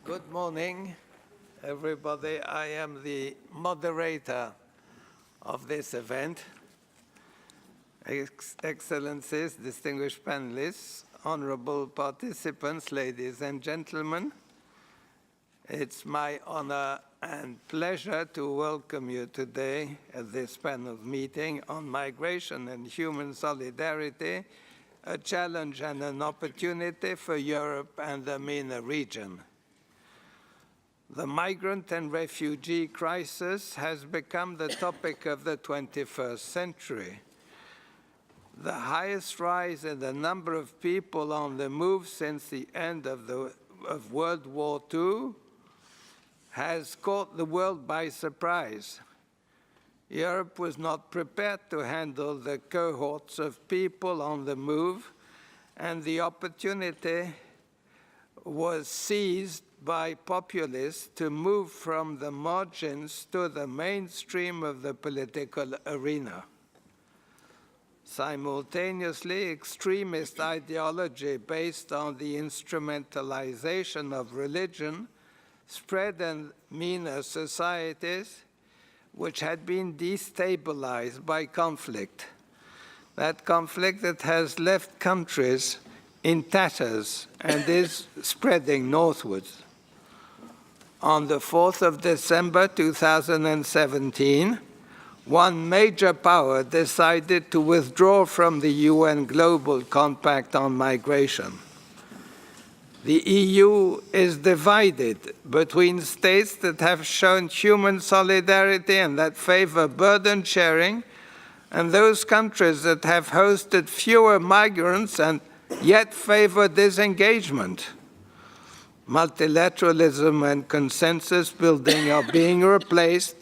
Good morning, everybody. I am the moderator of this event. Excellencies, distinguished panelists, honorable participants, ladies and gentlemen, it's my honor and pleasure to welcome you today at this panel meeting on migration and human solidarity, a challenge and an opportunity for Europe and the MENA region. The migrant and refugee crisis has become the topic of the 21st century. The highest rise in the number of people on the move since the end of World War II has caught the world by surprise. Europe was not prepared to handle the cohorts of people on the move, and the opportunity was seized by populists to move from the margins to the mainstream of the political arena. Simultaneously, extremist ideology based on the instrumentalization of religion spread in MENA societies which had been destabilized by conflict. That conflict that has left countries in tatters and is spreading northwards. On the 4th of December 2017, one major power decided to withdraw from the UN Global Compact on Migration. The EU is divided between states that have shown human solidarity and that favor burden sharing, and those countries that have hosted fewer migrants and yet favor disengagement. Multilateralism and consensus building are being replaced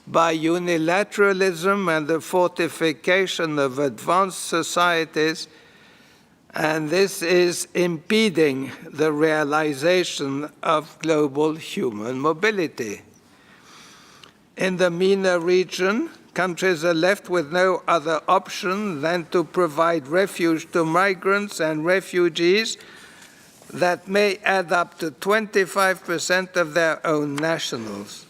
by unilateralism and the fortification of advanced societies, and this is impeding the realization of global human mobility. In the MENA region, countries are left with no other option than to provide refuge to migrants and refugees that may add up to 25% of their own nationals.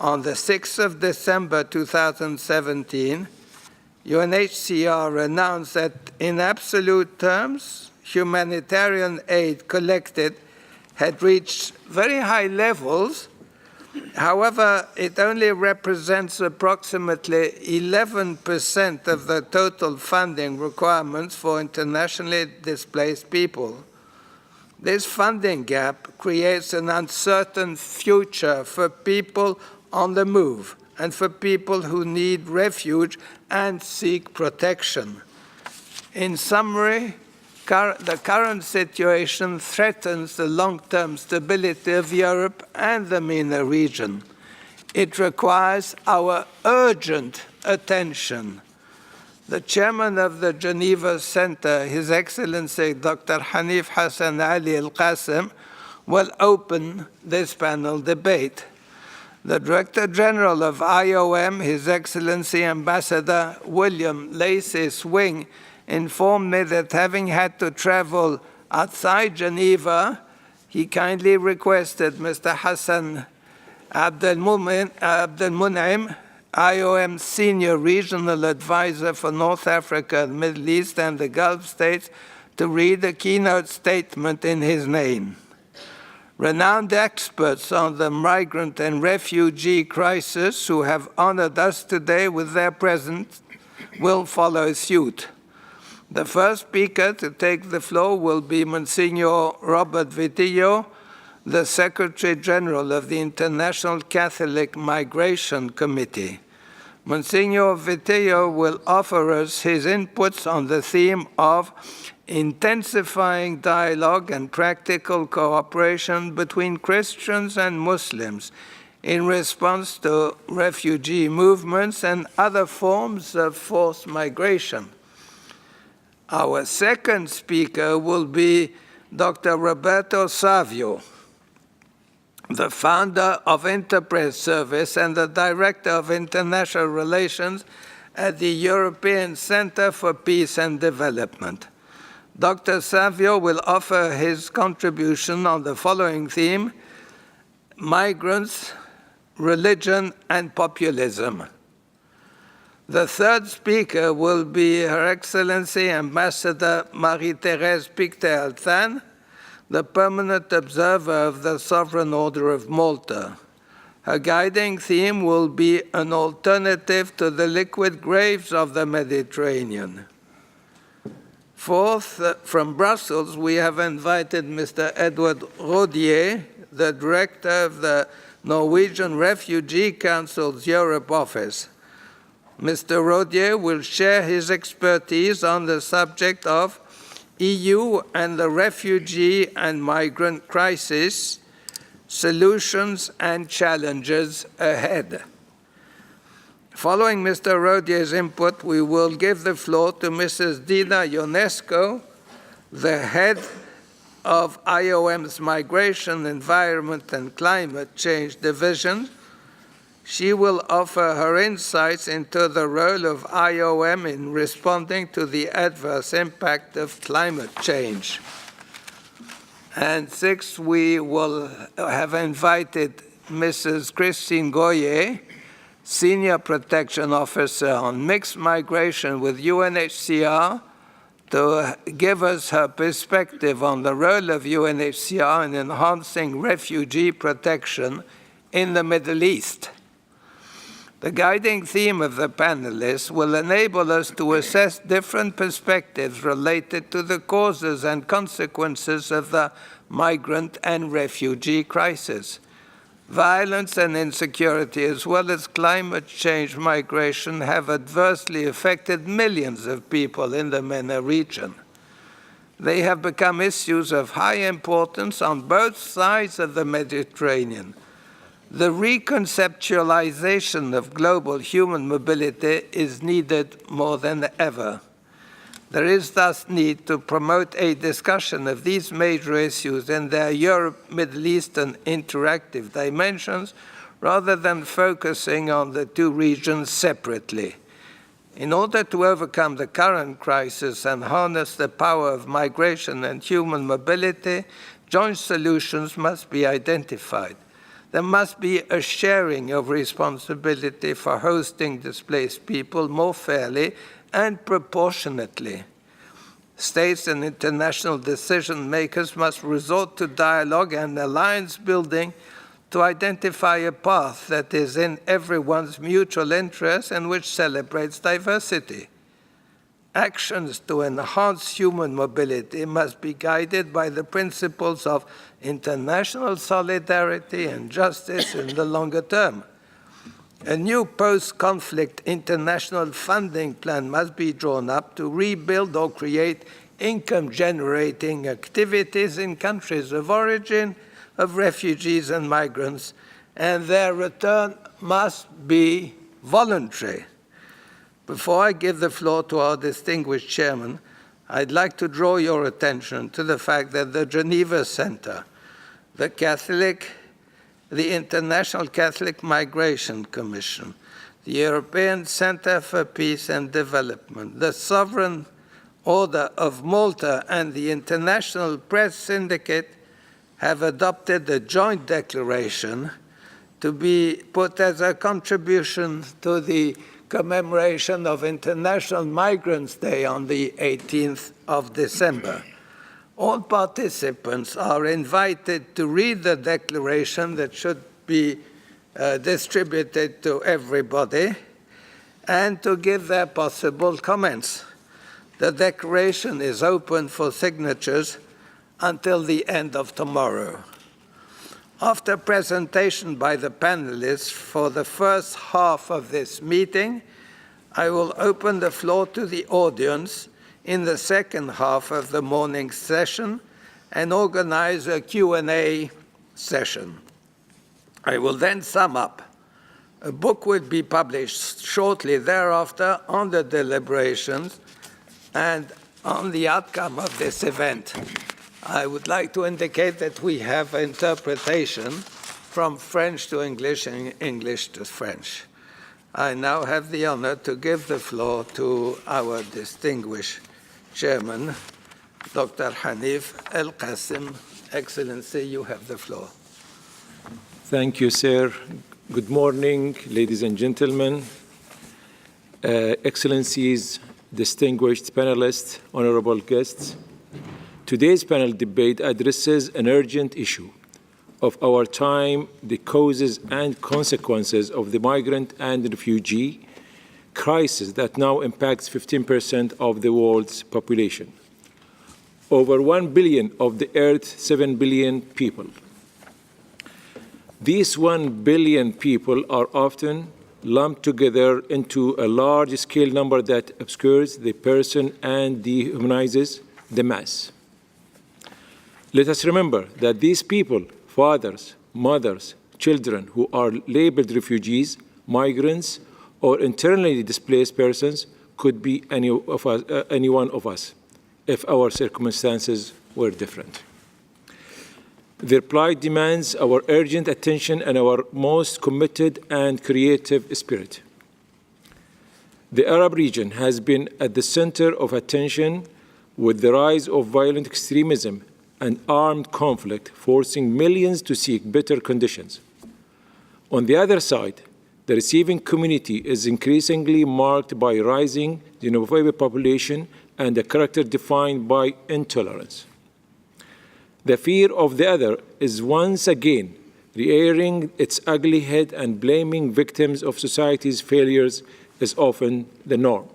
On the 6th of December 2017, UNHCR announced that in absolute terms, humanitarian aid collected had reached very high levels. However, it only represents approximately 11% of the total funding requirements for internationally displaced people. This funding gap creates an uncertain future for people on the move and for people who need refuge and seek protection. In summary, the current situation threatens the long-term stability of Europe and the MENA region. It requires our urgent attention. The chairman of the Geneva Centre, His Excellency Dr. Hanif Hassan Ali Al-Qasim, will open this panel debate. The Director General of IOM, His Excellency Ambassador William Lacey Swing, informed me that having had to travel outside Geneva, he kindly requested Mr. Hassan Abdelmunaim, IOM Senior Regional Advisor for North Africa, the Middle East, and the Gulf States, to read a keynote statement in his name. Renowned experts on the migrant and refugee crisis who have honored us today with their presence will follow suit. The first speaker to take the floor will be Monsignor Robert Vitillo, the Secretary General of the International Catholic Migration Committee. Monsignor Vitillo will offer us his inputs on the theme of intensifying dialogue and practical cooperation between Christians and Muslims in response to refugee movements and other forms of forced migration. Our second speaker will be Dr. Roberto Savio, the founder of Interpress Service and the Director of International Relations at the European Centre for Peace and Development. Dr. Savio will offer his contribution on the following theme: migrants, religion, and populism. The third speaker will be Her Excellency Ambassador Marie-Thérèse Pictet-Altan, the permanent observer of the Sovereign Order of Malta. Her guiding theme will be an alternative to the liquid graves of the Mediterranean. Fourth, from Brussels, we have invited Mr. Edward Rodier, the director of the Norwegian Refugee Council's Europe office. Mr. Rodier will share his expertise on the subject of EU and the refugee and migrant crisis, solutions and challenges ahead. Following Mr. Rodier's input, we will give the floor to Mrs. Dina Ionesco, the head of IOM's Migration, Environment and Climate Change Division. She will offer her insights into the role of IOM in responding to the adverse impact of climate change. And sixth, we will have invited Mrs. Christine Goyer, Senior Protection Officer on Mixed Migration with UNHCR, to give us her perspective on the role of UNHCR in enhancing refugee protection in the Middle East. The guiding theme of the panelists will enable us to assess different perspectives related to the causes and consequences of the migrant and refugee crisis. Violence and insecurity, as well as climate change migration, have adversely affected millions of people in the MENA region. They have become issues of high importance on both sides of the Mediterranean. The reconceptualization of global human mobility is needed more than ever. There is thus need to promote a discussion of these major issues in their Europe-Middle Eastern interactive dimensions, rather than focusing on the two regions separately. In order to overcome the current crisis and harness the power of migration and human mobility, joint solutions must be identified. There must be a sharing of responsibility for hosting displaced people more fairly and proportionately. States and international decision makers must resort to dialogue and alliance building to identify a path that is in everyone's mutual interest and which celebrates diversity. Actions to enhance human mobility must be guided by the principles of international solidarity and justice in the longer term. A new post-conflict international funding plan must be drawn up to rebuild or create income-generating activities in countries of origin of refugees and migrants, and their return must be voluntary. Before I give the floor to our distinguished chairman, I'd like to draw your attention to the fact that the Geneva Centre, the International Catholic Migration Commission, the European Centre for Peace and Development, the Sovereign Order of Malta, and the International Press Syndicate have adopted a joint declaration to be put as a contribution to the commemoration of International Migrants' Day on the 18th of December. All participants are invited to read the declaration that should be distributed to everybody and to give their possible comments. The declaration is open for signatures until the end of tomorrow. After presentation by the panelists for the first half of this meeting, I will open the floor to the audience in the second half of the morning session and organize a Q&A session. I will then sum up. A book will be published shortly thereafter on the deliberations and on the outcome of this event. I would like to indicate that we have interpretation from French to English and English to French. I now have the honor to give the floor to our distinguished chairman, Dr. Hanif El Qasim. Excellency, you have the floor. Thank you, sir. Good morning, ladies and gentlemen, Excellencies, distinguished panelists, honorable guests. Today's panel debate addresses an urgent issue of our time, the causes and consequences of the migrant and refugee crisis that now impacts 15% of the world's population. Over 1 billion of the Earth's 7 billion people. These 1 billion people are often lumped together into a large-scale number that obscures the person and dehumanizes the mass. Let us remember that these people, fathers, mothers, children who are labeled refugees, migrants, or internally displaced persons could be any one of us if our circumstances were different. Their plight demands our urgent attention and our most committed and creative spirit. The Arab region has been at the center of attention with the rise of violent extremism and armed conflict, forcing millions to seek better conditions. On the other side, the receiving community is increasingly marked by rising xenophobic population and a character defined by intolerance. The fear of the other is once again rearing its ugly head, and blaming victims of society's failures is often the norm.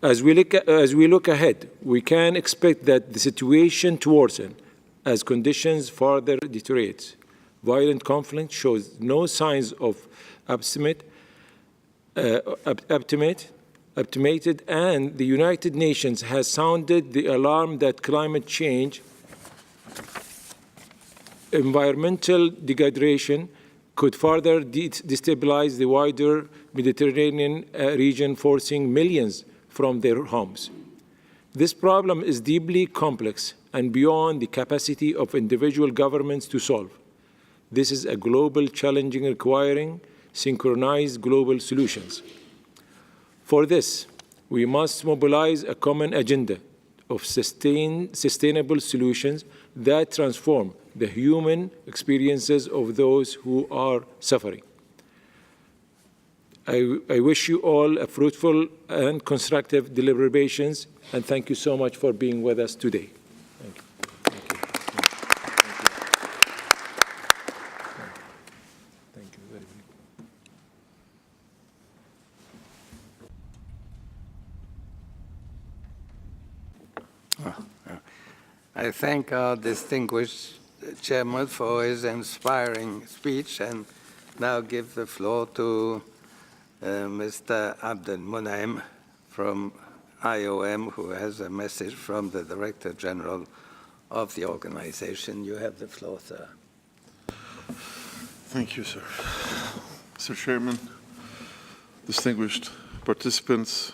As we look ahead, we can expect that the situation to worsen as conditions further deteriorate. Violent conflict shows no signs of abatement, and the United Nations has sounded the alarm that climate change, environmental degradation could further destabilize the wider Mediterranean region, forcing millions from their homes. This problem is deeply complex and beyond the capacity of individual governments to solve. This is a global challenge requiring synchronized global solutions. For this, we must mobilize a common agenda of sustainable solutions that transform the human experiences of those who are suffering. I wish you all a fruitful and constructive deliberations, and thank you so much for being with us today. Thank you. Thank you very much. I thank our distinguished chairman for his inspiring speech, and now give the floor to Mr. Abdel Munaim from IOM, who has a message from the Director General of the organization. You have the floor, sir. Thank you, sir. Mr. Chairman, distinguished participants,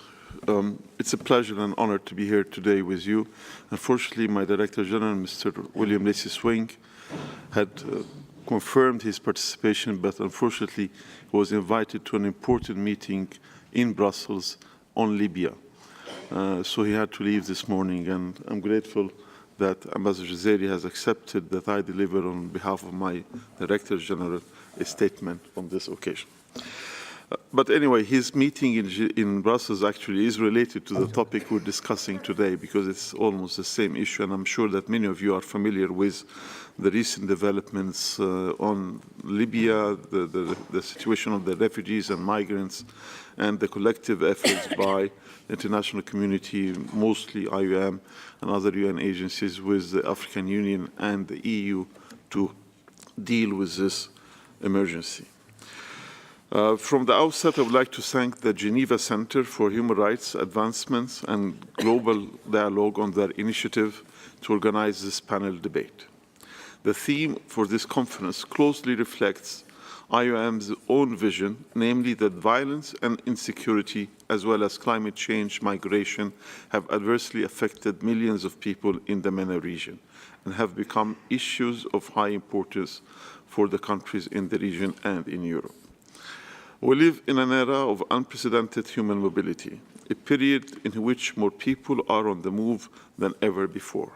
it's a pleasure and honor to be here today with you. Unfortunately, my Director General, Mr. William Lacy Swing, had confirmed his participation, but unfortunately he was invited to an important meeting in Brussels on Libya. So he had to leave this morning, and I'm grateful that Ambassador Jazairi has accepted that I deliver on behalf of my Director General a statement on this occasion. But anyway, his meeting in Brussels actually is related to the topic we're discussing today, because it's almost the same issue, and I'm sure that many of you are familiar with the recent developments on Libya, the situation of the refugees and migrants, and the collective efforts by the international community, mostly IOM and other UN agencies, with the African Union and the EU to deal with this emergency. From the outset, I would like to thank the Geneva Centre for Human Rights Advancements and Global Dialogue on their initiative to organize this panel debate. The theme for this conference closely reflects IOM's own vision, namely that violence and insecurity, as well as climate change, migration, have adversely affected millions of people in the MENA region and have become issues of high importance for the countries in the region and in Europe. We live in an era of unprecedented human mobility, a period in which more people are on the move than ever before.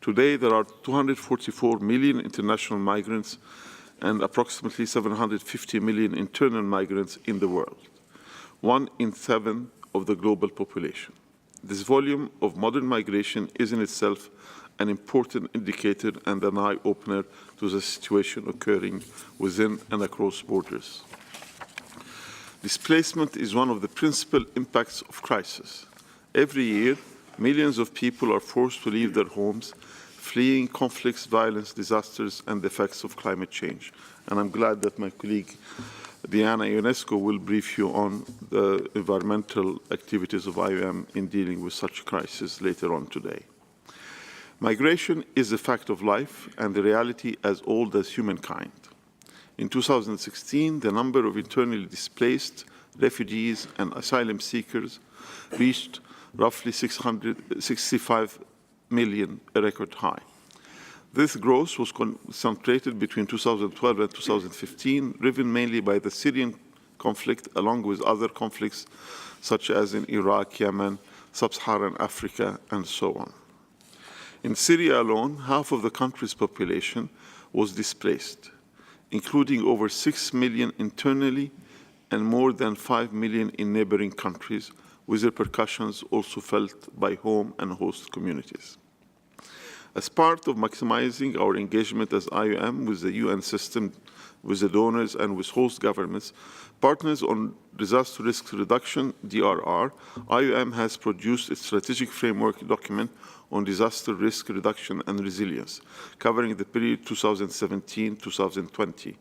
Today, there are 244 million international migrants and approximately 750 million internal migrants in the world, 1 in 7 of the global population. This volume of modern migration is in itself an important indicator and an eye-opener to the situation occurring within and across borders. Displacement is one of the principal impacts of crisis. Every year, millions of people are forced to leave their homes, fleeing conflicts, violence, disasters, and the effects of climate change. And I'm glad that my colleague, Diana Ionescu, will brief you on the environmental activities of IOM in dealing with such crises later on today. Migration is a fact of life and a reality as old as humankind. In 2016, the number of internally displaced refugees and asylum seekers reached roughly 665 million, a record high. This growth was concentrated between 2012 and 2015, driven mainly by the Syrian conflict, along with other conflicts such as in Iraq, Yemen, Sub-Saharan Africa, and so on. In Syria alone, half of the country's population was displaced, including over 6 million internally and more than 5 million in neighboring countries, with repercussions also felt by home and host communities. As part of maximizing our engagement as IOM with the UN system, with the donors and with host governments, partners on disaster risk reduction, DRR, IOM has produced a strategic framework document on disaster risk reduction and resilience, covering the period 2017-2020,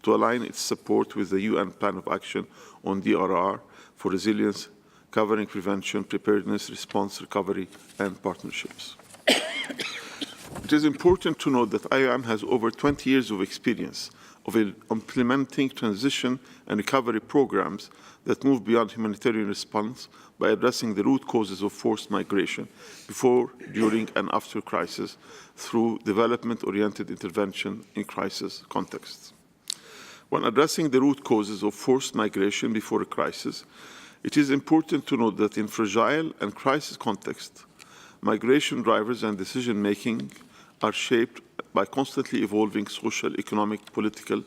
to align its support with the UN Plan of Action on DRR for resilience, covering prevention, preparedness, response, recovery, and partnerships. It is important to note that IOM has over 20 years of experience of implementing transition and recovery programs that move beyond humanitarian response by addressing the root causes of forced migration before, during, and after crisis through development-oriented intervention in crisis contexts. When addressing the root causes of forced migration before a crisis, it is important to note that in fragile and crisis contexts, migration drivers and decision-making are shaped by constantly evolving social, economic, political,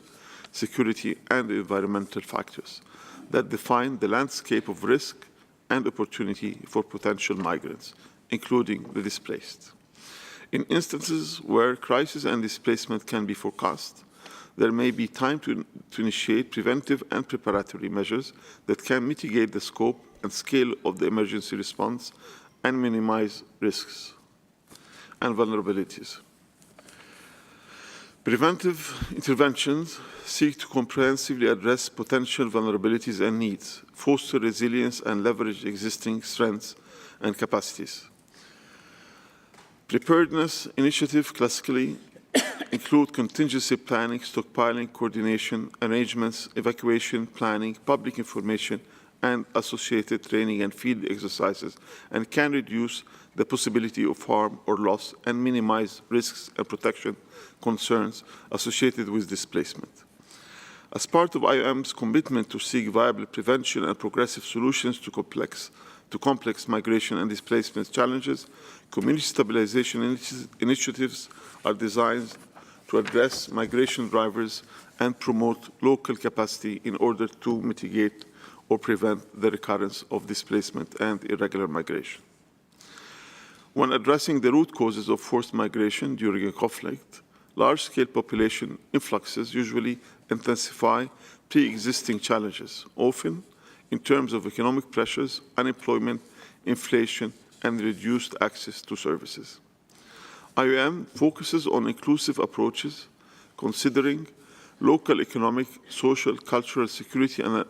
security, and environmental factors that define the landscape of risk and opportunity for potential migrants, including the displaced. In instances where crisis and displacement can be forecast, there may be time to initiate preventive and preparatory measures that can mitigate the scope and scale of the emergency response and minimize risks and vulnerabilities. Preventive interventions seek to comprehensively address potential vulnerabilities and needs, foster resilience, and leverage existing strengths and capacities. Preparedness initiatives classically include contingency planning, stockpiling, coordination, arrangements, evacuation planning, public information, and associated training and field exercises, and can reduce the possibility of harm or loss and minimize risks and protection concerns associated with displacement. As part of IOM's commitment to seek viable prevention and progressive solutions to complex migration and displacement challenges, community stabilization initiatives are designed to address migration drivers and promote local capacity in order to mitigate or prevent the recurrence of displacement and irregular migration. When addressing the root causes of forced migration during a conflict, large-scale population influxes usually intensify pre-existing challenges, often in terms of economic pressures, unemployment, inflation, and reduced access to services. IOM focuses on inclusive approaches, considering local economic, social, cultural, security, and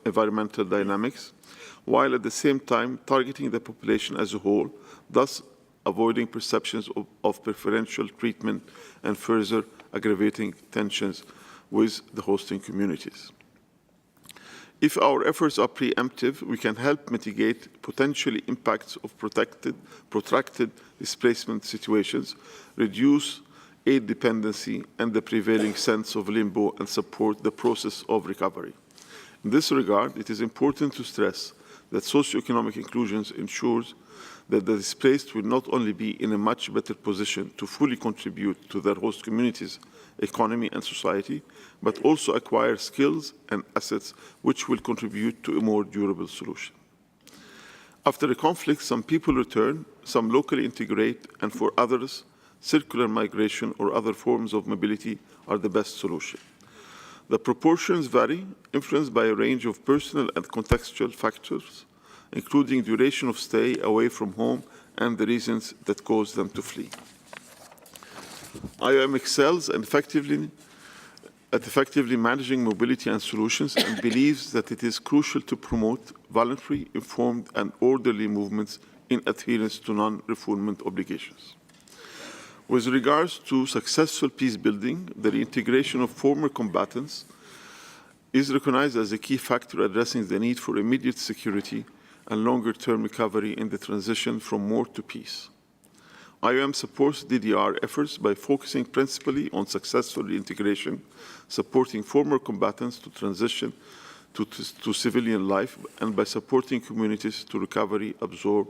environmental dynamics, while at the same time targeting the population as a whole, thus avoiding perceptions of preferential treatment and further aggravating tensions with the hosting communities. If our efforts are preemptive, we can help mitigate potential impacts of protracted displacement situations, reduce aid dependency and the prevailing sense of limbo, and support the process of recovery. In this regard, it is important to stress that socioeconomic inclusion ensures that the displaced will not only be in a much better position to fully contribute to their host communities, economy and society, but also acquire skills and assets which will contribute to a more durable solution. After a conflict, some people return, some locally integrate, and for others, circular migration or other forms of mobility are the best solution. The proportions vary, influenced by a range of personal and contextual factors, including duration of stay away from home and the reasons that cause them to flee. IOM excels at effectively managing mobility and solutions and believes that it is crucial to promote voluntary, informed, and orderly movements in adherence to non-refoulement obligations. With regards to successful peace building, the reintegration of former combatants is recognized as a key factor addressing the need for immediate security and longer-term recovery in the transition from war to peace. IOM supports DDR efforts by focusing principally on successful reintegration, supporting former combatants to transition to civilian life, and by supporting communities to recovery, absorb,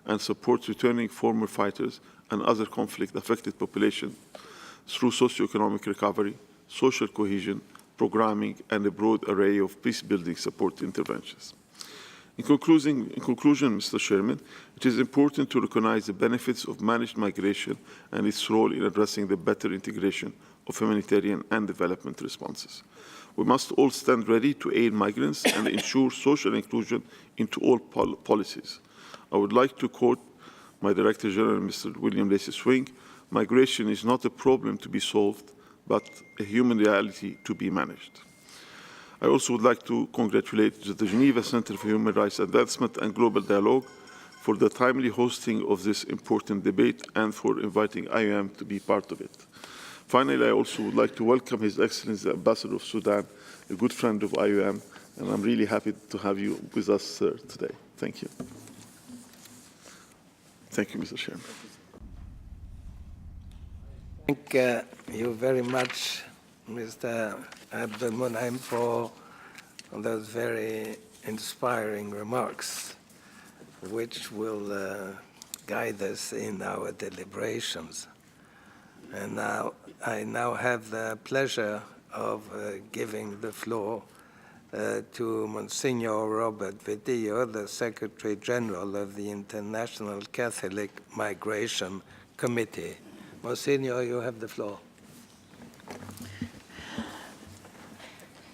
and support returning former fighters and other conflict-affected populations through socioeconomic recovery, social cohesion, programming, and a broad array of peace-building support interventions. In conclusion, Mr. Chairman, it is important to recognize the benefits of managed migration and its role in addressing the better integration of humanitarian and development responses. We must all stand ready to aid migrants and ensure social inclusion into all policies. I would like to quote my Director General, Mr. William Lacey Swing: "Migration is not a problem to be solved, but a human reality to be managed." I also would like to congratulate the Geneva Centre for Human Rights Advancement and Global Dialogue for the timely hosting of this important debate and for inviting IOM to be part of it. Finally, I also would like to welcome His Excellency the Ambassador of Sudan, a good friend of IOM, and I'm really happy to have you with us, sir, today. Thank you. Thank you, Mr. Chairman. Thank you very much, Mr. Abdelmonem, for those very inspiring remarks, which will guide us in our deliberations. And now, I now have the pleasure of giving the floor to Monsignor Robert Vedillo, the Secretary General of the International Catholic Migration Committee. Monsignor, you have the floor.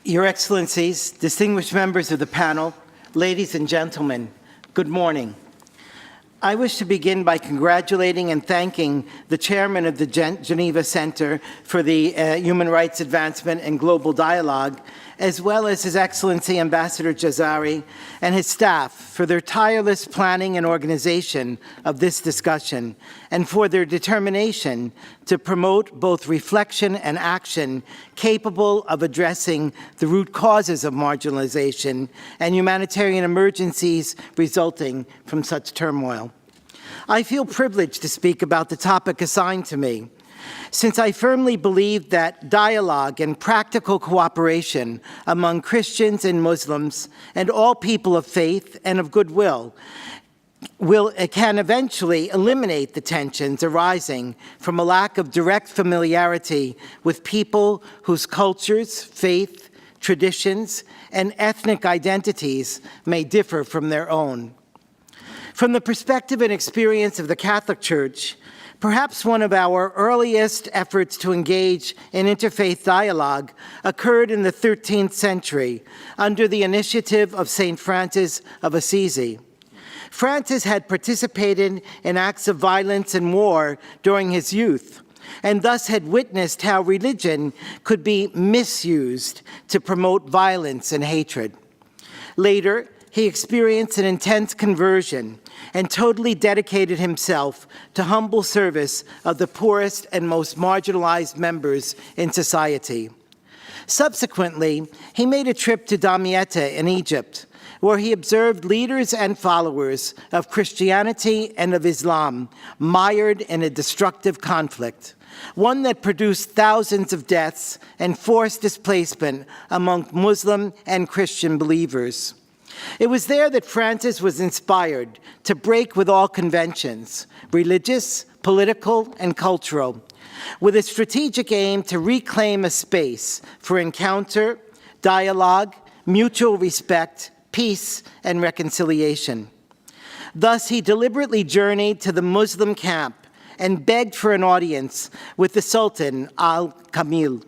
Your Excellencies, distinguished members of the panel, ladies and gentlemen, good morning. I wish to begin by congratulating and thanking the chairman of the Geneva Centre for the Human Rights Advancement and Global Dialogue, as well as His Excellency Ambassador Jazari and his staff for their tireless planning and organization of this discussion, and for their determination to promote both reflection and action capable of addressing the root causes of marginalization and humanitarian emergencies resulting from such turmoil. I feel privileged to speak about the topic assigned to me, since I firmly believe that dialogue and practical cooperation among Christians and Muslims and all people of faith and of goodwill can eventually eliminate the tensions arising from a lack of direct familiarity with people whose cultures, faith, traditions, and ethnic identities may differ from their own. From the perspective and experience of the Catholic Church, perhaps one of our earliest efforts to engage in interfaith dialogue occurred in the 13th century under the initiative of St. Francis of Assisi. Francis had participated in acts of violence and war during his youth, and thus had witnessed how religion could be misused to promote violence and hatred. Later, he experienced an intense conversion and totally dedicated himself to humble service of the poorest and most marginalized members in society. Subsequently, he made a trip to Damietta in Egypt, where he observed leaders and followers of Christianity and of Islam mired in a destructive conflict, one that produced thousands of deaths and forced displacement among Muslim and Christian believers. It was there that Francis was inspired to break with all conventions, religious, political, and cultural, with a strategic aim to reclaim a space for encounter, dialogue, mutual respect, peace, and reconciliation. Thus, he deliberately journeyed to the Muslim camp and begged for an audience with the Sultan al-Kamil.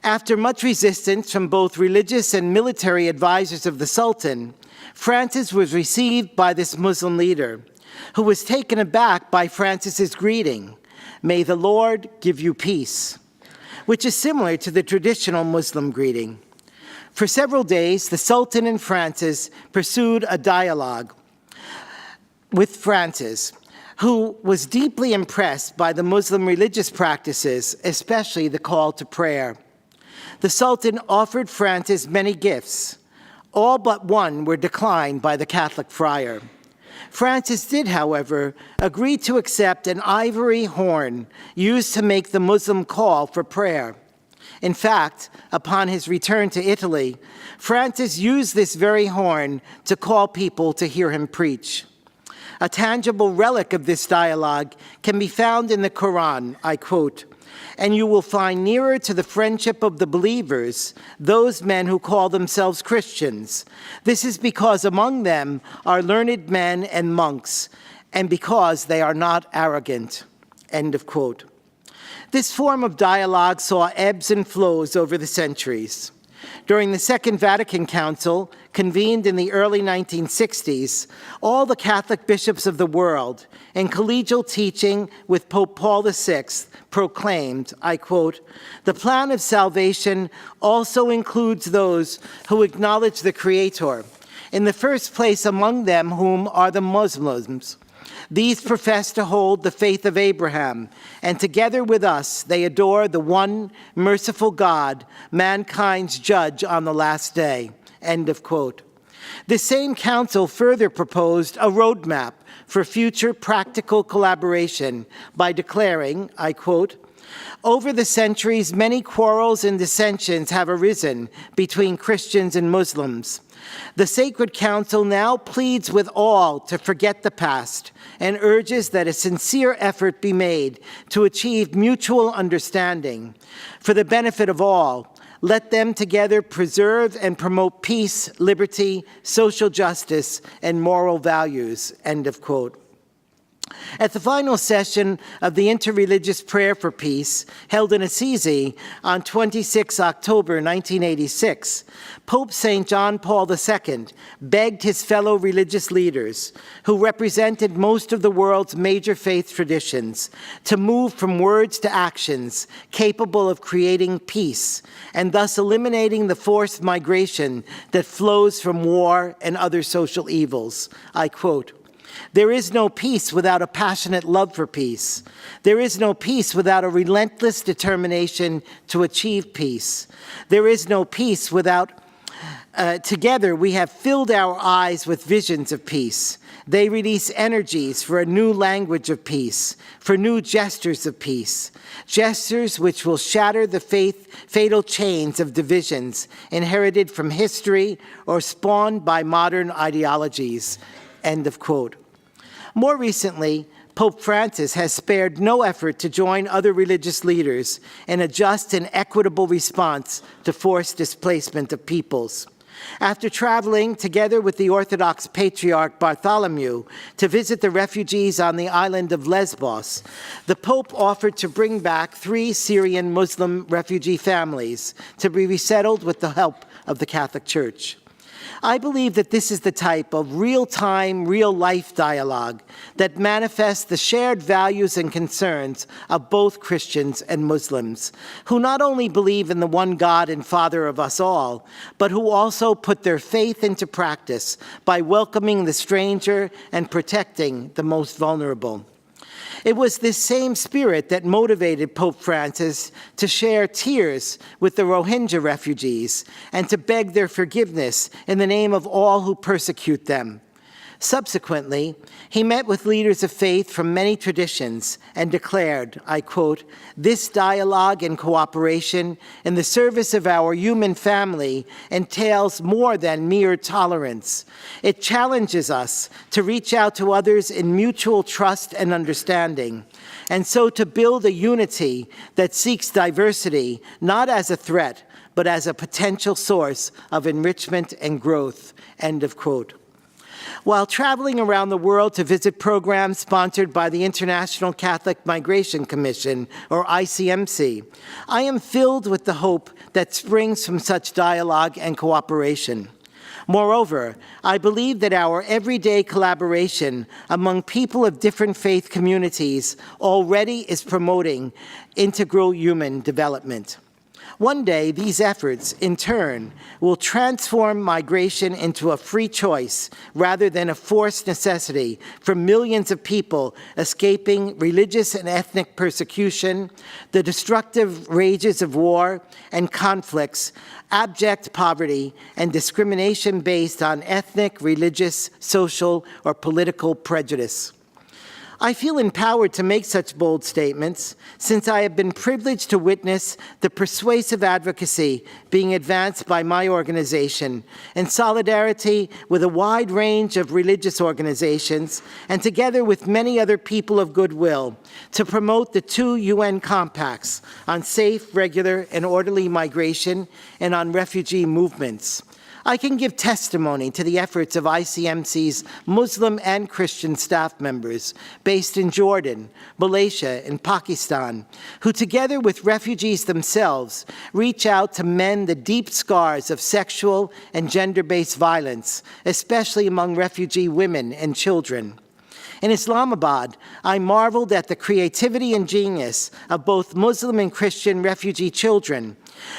After much resistance from both religious and military advisors of the Sultan, Francis was received by this Muslim leader, who was taken aback by Francis's greeting, "May the Lord give you peace," which is similar to the traditional Muslim greeting. For several days, the Sultan and Francis pursued a dialogue with Francis, who was deeply impressed by the Muslim religious practices, especially the call to prayer. The Sultan offered Francis many gifts. All but one were declined by the Catholic friar. Francis did, however, agree to accept an ivory horn used to make the Muslim call for prayer. In fact, upon his return to Italy, Francis used this very horn to call people to hear him preach. A tangible relic of this dialogue can be found in the Quran, I quote, "And you will find nearer to the friendship of the believers those men who call themselves Christians. This is because among them are learned men and monks, and because they are not arrogant." End of quote. This form of dialogue saw ebbs and flows over the centuries. During the Second Vatican Council, convened in the early 1960s, all the Catholic bishops of the world, in collegial teaching with Pope Paul VI, proclaimed, I quote, "The plan of salvation also includes those who acknowledge the Creator, in the first place among them whom are the Muslims. These profess to hold the faith of Abraham, and together with us they adore the one merciful God, mankind's judge on the last day." End of quote. This same council further proposed a roadmap for future practical collaboration by declaring, I quote, "Over the centuries, many quarrels and dissensions have arisen between Christians and Muslims. The Sacred Council now pleads with all to forget the past and urges that a sincere effort be made to achieve mutual understanding. For the benefit of all, let them together preserve and promote peace, liberty, social justice, and moral values." End of quote. At the final session of the Interreligious Prayer for Peace, held in Assisi on 26 October 1986, Pope St. John Paul II begged his fellow religious leaders, who represented most of the world's major faith traditions, to move from words to actions capable of creating peace, and thus eliminating the forced migration that flows from war and other social evils. I quote, "There is no peace without a passionate love for peace. There is no peace without a relentless determination to achieve peace. There is no peace without, together we have filled our eyes with visions of peace. They release energies for a new language of peace, for new gestures of peace, gestures which will shatter the fatal chains of divisions inherited from history or spawned by modern ideologies." End of quote. More recently, Pope Francis has spared no effort to join other religious leaders in a just and equitable response to forced displacement of peoples. After traveling together with the Orthodox Patriarch Bartholomew to visit the refugees on the island of Lesbos, the Pope offered to bring back 3 Syrian Muslim refugee families to be resettled with the help of the Catholic Church. I believe that this is the type of real-time, real-life dialogue that manifests the shared values and concerns of both Christians and Muslims, who not only believe in the one God and Father of us all, but who also put their faith into practice by welcoming the stranger and protecting the most vulnerable. It was this same spirit that motivated Pope Francis to share tears with the Rohingya refugees and to beg their forgiveness in the name of all who persecute them. Subsequently, he met with leaders of faith from many traditions and declared, I quote, "This dialogue and cooperation in the service of our human family entails more than mere tolerance. It challenges us to reach out to others in mutual trust and understanding, and so to build a unity that seeks diversity not as a threat, but as a potential source of enrichment and growth," end of quote. While traveling around the world to visit programs sponsored by the International Catholic Migration Commission, or ICMC, I am filled with the hope that springs from such dialogue and cooperation. Moreover, I believe that our everyday collaboration among people of different faith communities already is promoting integral human development. One day, these efforts, in turn, will transform migration into a free choice rather than a forced necessity for millions of people escaping religious and ethnic persecution, the destructive rages of war and conflicts, abject poverty, and discrimination based on ethnic, religious, social, or political prejudice. I feel empowered to make such bold statements since I have been privileged to witness the persuasive advocacy being advanced by my organization in solidarity with a wide range of religious organizations and together with many other people of goodwill to promote the 2 UN compacts on safe, regular, and orderly migration and on refugee movements. I can give testimony to the efforts of ICMC's Muslim and Christian staff members based in Jordan, Malaysia, and Pakistan, who together with refugees themselves reach out to mend the deep scars of sexual and gender-based violence, especially among refugee women and children. In Islamabad, I marveled at the creativity and genius of both Muslim and Christian refugee children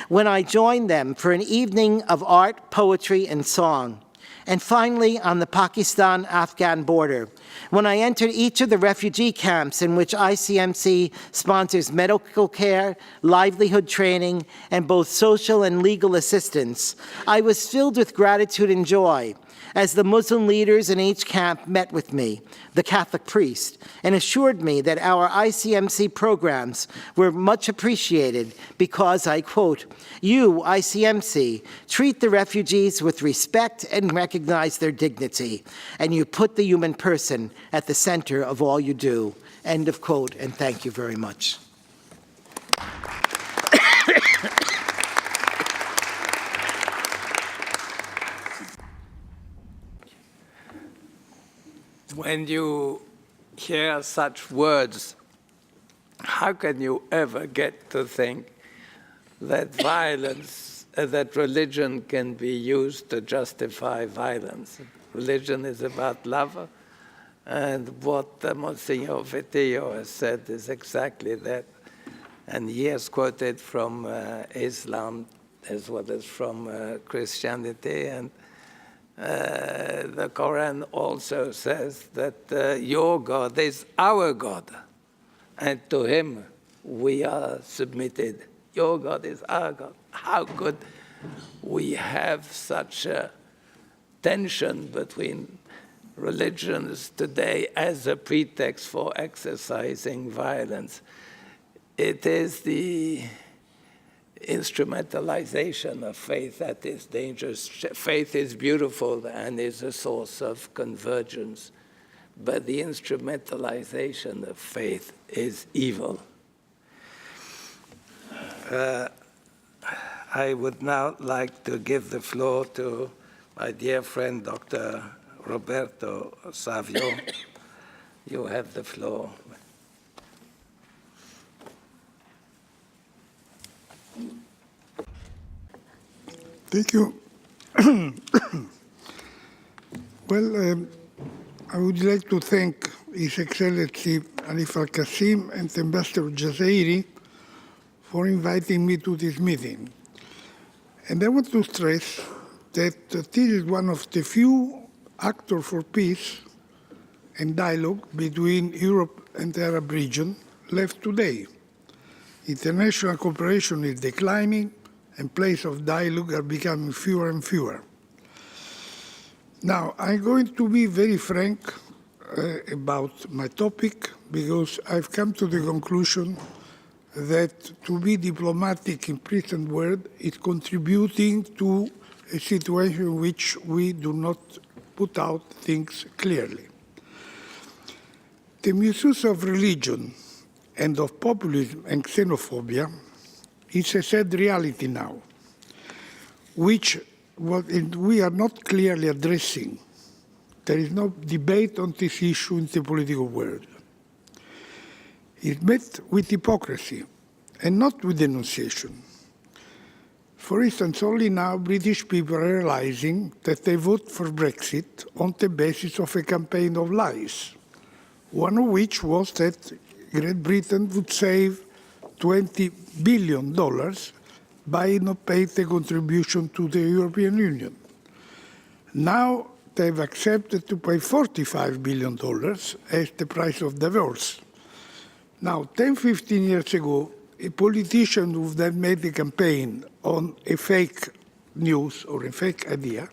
when I joined them for an evening of art, poetry, and song. And finally, on the Pakistan-Afghan border, when I entered each of the refugee camps in which ICMC sponsors medical care, livelihood training, and both social and legal assistance, I was filled with gratitude and joy as the Muslim leaders in each camp met with me, the Catholic priest, and assured me that our ICMC programs were much appreciated because, I quote, "You, ICMC, treat the refugees with respect and recognize their dignity, and you put the human person at the center of all you do," end of quote, and thank you very much. When you hear such words, how can you ever get to think that violence, that religion can be used to justify violence? Religion is about love, and what Monsignor Vitillo has said is exactly that. And he has quoted from Islam as well as from Christianity, and the Quran also says that your God is our God, and to him we are submitted. Your God is our God. How could we have such a tension between religions today as a pretext for exercising violence? It is the instrumentalization of faith that is dangerous. Faith is beautiful and is a source of convergence, but the instrumentalization of faith is evil. I would now like to give the floor to my dear friend, Dr. Roberto Savio. You have the floor. Thank you. Well, I would like to thank His Excellency Arif Al-Kassim and Ambassador Jazairi for inviting me to this meeting. And I want to stress that this is one of the few actors for peace and dialogue between Europe and the Arab region left today. International cooperation is declining, and places of dialogue are becoming fewer and fewer. Now, I'm going to be very frank about my topic because I've come to the conclusion that to be diplomatic in present world is contributing to a situation in which we do not put out things clearly. The misuse of religion and of populism and xenophobia is a sad reality now, which we are not clearly addressing. There is no debate on this issue in the political world. It's met with hypocrisy and not with denunciation. For instance, only now British people are realizing that they vote for Brexit on the basis of a campaign of lies, one of which was that Great Britain would save $20 billion by not paying the contribution to the European Union. Now they've accepted to pay $45 billion as the price of divorce. Now, 10, 15 years ago, a politician who then made a campaign on a fake news or a fake idea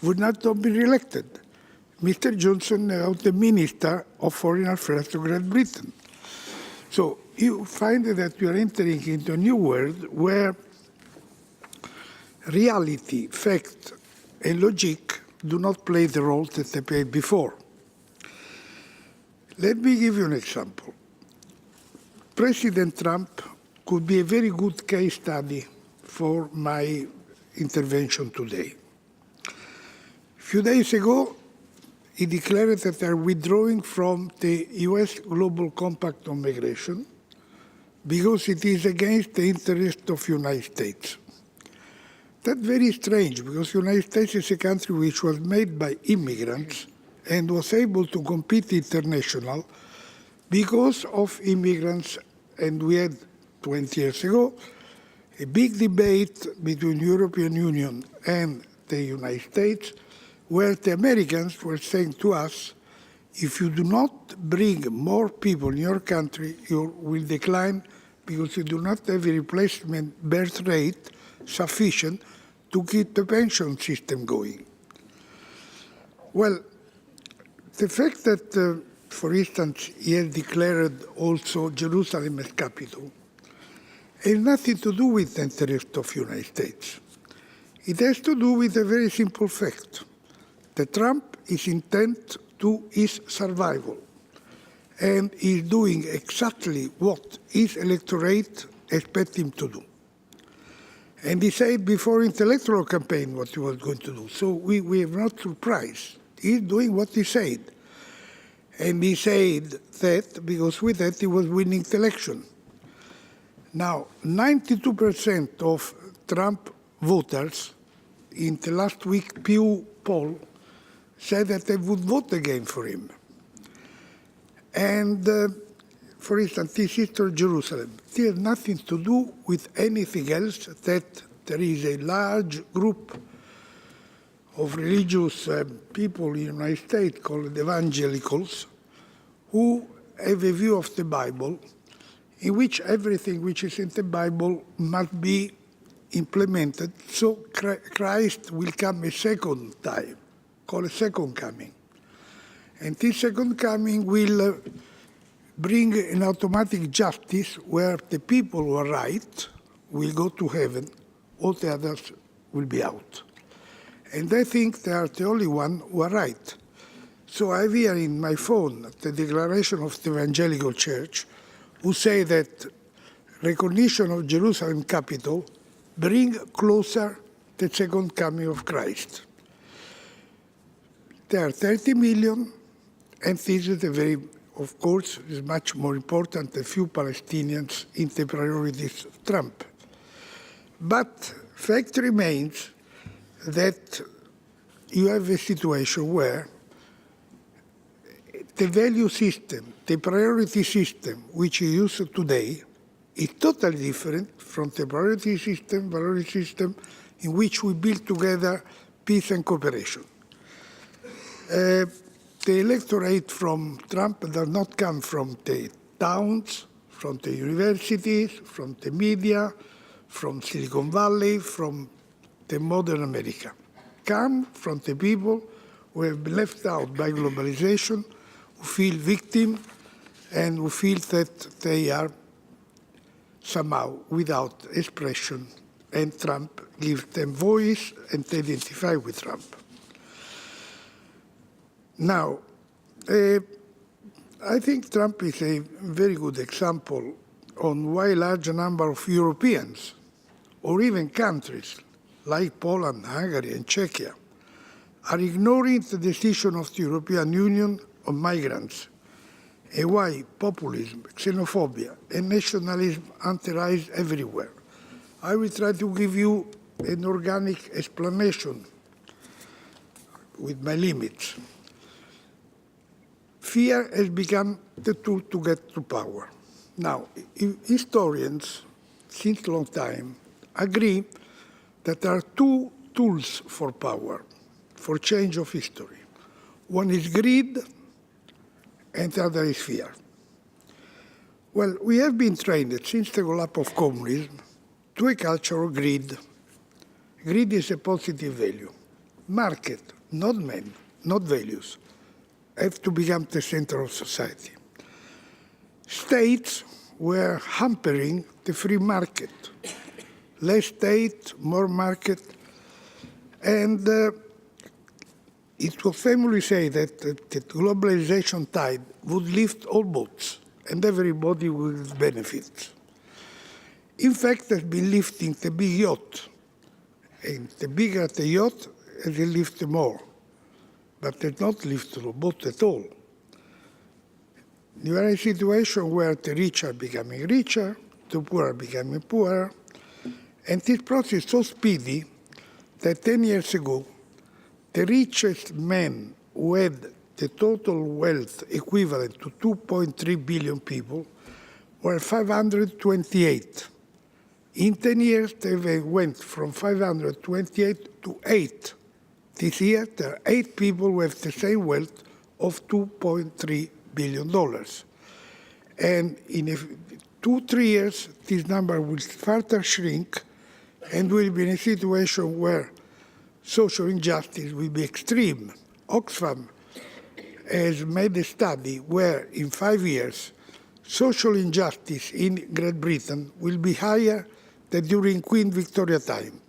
would not have been re-elected. Mr. Johnson now the Minister of Foreign Affairs to Great Britain. So you find that you are entering into a new world where reality, fact, and logic do not play the role that they played before. Let me give you an example. President Trump could be a very good case study for my intervention today. A few days ago, he declared that they are withdrawing from the US Global Compact on Migration because it is against the interest of the United States. That's very strange because the United States is a country which was made by immigrants and was able to compete international because of immigrants. And we had 20 years ago a big debate between the European Union and the United States where the Americans were saying to us, if you do not bring more people in your country, you will decline because you do not have a replacement birth rate sufficient to keep the pension system going. Well, the fact that, for instance, he has declared also Jerusalem as capital has nothing to do with the interest of the United States. It has to do with a very simple fact, that Trump is intent to his survival and is doing exactly what his electorate expects him to do. And he said before the electoral campaign what he was going to do. So we are not surprised. He's doing what he said. And he said that because with that he was winning the election. Now, 92% of Trump voters in the last week Pew poll said that they would vote again for him. And for instance, this issue of Jerusalem, it has nothing to do with anything else that there is a large group of religious people in the United States called evangelicals who have a view of the Bible in which everything which is in the Bible must be implemented so Christ will come a second time, called a second coming. And this second coming will bring an automatic justice where the people who are right will go to heaven, all the others will be out. And I think they are the only one who are right. So I have here in my phone the declaration of the Evangelical Church who say that recognition of Jerusalem capital bring closer the second coming of Christ. There are 30 million, and this is a very, of course, is much more important than few Palestinians in the priorities of Trump. But fact remains that you have a situation where the value system, the priority system which you use today is totally different from the priority system in which we build together peace and cooperation. The electorate from Trump does not come from the towns, from the universities, from the media, from Silicon Valley, from the modern America. Come from the people who have been left out by globalization, who feel victim, and who feel that they are somehow without expression, and Trump gives them voice and they identify with Trump. Now, I think Trump is a very good example on why a large number of Europeans, or even countries like Poland, Hungary, and Czechia, are ignoring the decision of the European Union on migrants, and why populism, xenophobia, and nationalism rise everywhere. I will try to give you an organic explanation with my limits. Fear has become the tool to get to power. Now, historians, since a long time, agree that there are two tools for power, for change of history. One is greed, and the other is fear. Well, we have been trained since the collapse of communism to a culture of greed. Greed is a positive value. Market, not men, not values, have to become the center of society. States were hampering the free market. Less state, more market. And it was famously said that the globalization tide would lift all boats and everybody would benefit. In fact, it's been lifting the big yacht. And the bigger the yacht, it will lift more. But it not lift the boat at all. You are in a situation where the rich are becoming richer, the poor are becoming poorer, and this process is so speedy that 10 years ago, the richest men who had the total wealth equivalent to 2.3 billion people were 528. In 10 years, they went from 528 to 8. This year, there are 8 people who have the same wealth of $2.3 billion. And in 2-3 years, this number will further shrink and will be in a situation where social injustice will be extreme. Oxfam has made a study where in 5 years, social injustice in Great Britain will be higher than during Queen Victoria time.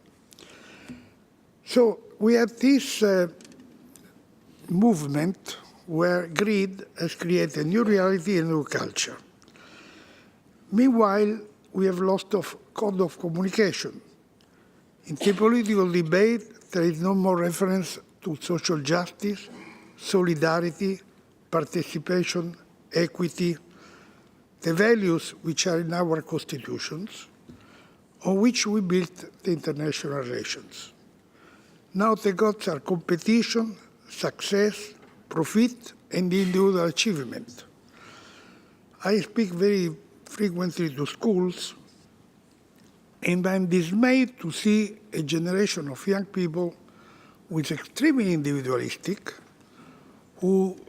So we have this movement where greed has created a new reality and new culture. Meanwhile, we have lost of code of communication. In the political debate, there is no more reference to social justice, solidarity, participation, equity, the values which are in our constitutions, on which we built the international relations. Now the goals are competition, success, profit, and individual achievement. I speak very frequently to schools, and I'm dismayed to see a generation of young people who is extremely individualistic, who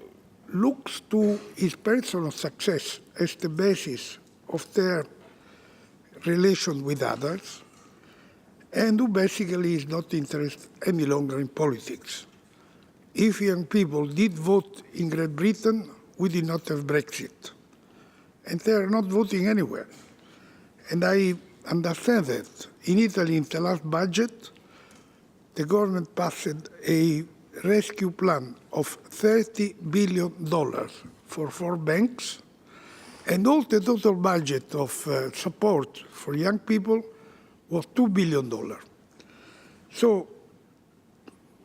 looks to his personal success as the basis of their relation with others, and who basically is not interested any longer in politics. If young people did vote in Great Britain, we did not have Brexit. And they are not voting anywhere. And I understand that. In Italy, in the last budget, the government passed a rescue plan of $30 billion for 4 banks, and all the total budget of support for young people was $2 billion. So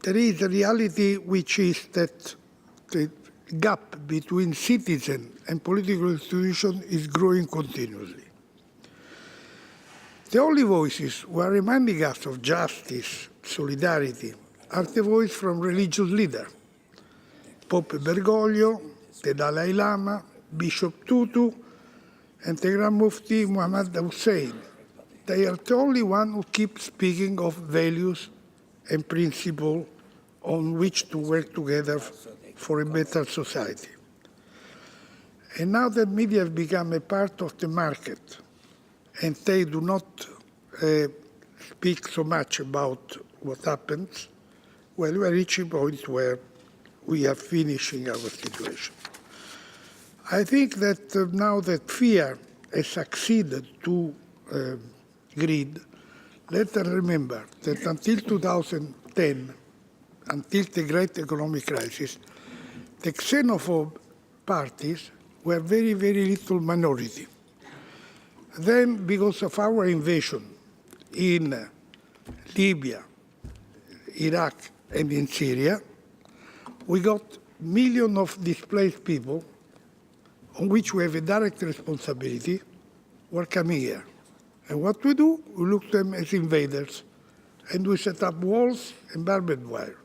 there is a reality which is that the gap between citizen and political institution is growing continuously. The only voices who are reminding us of justice, solidarity, are the voice from religious leaders. Pope Bergoglio, the Dalai Lama, Bishop Tutu, and the Grand Mufti Muhammad Hussein. They are the only ones who keep speaking of values and principles on which to work together for a better society. And now that media have become a part of the market, and they do not speak so much about what happens, well, we are reaching a point where we are finishing our situation. I think that now that fear has succeeded to greed, let us remember that until 2010, until the great economic crisis, the xenophobe parties were very, very little minority. Then, because of our invasion in Libya, Iraq, and in Syria, we got millions of displaced people on which we have a direct responsibility were coming here. And what we do, we look at them as invaders, and we set up walls and barbed wire.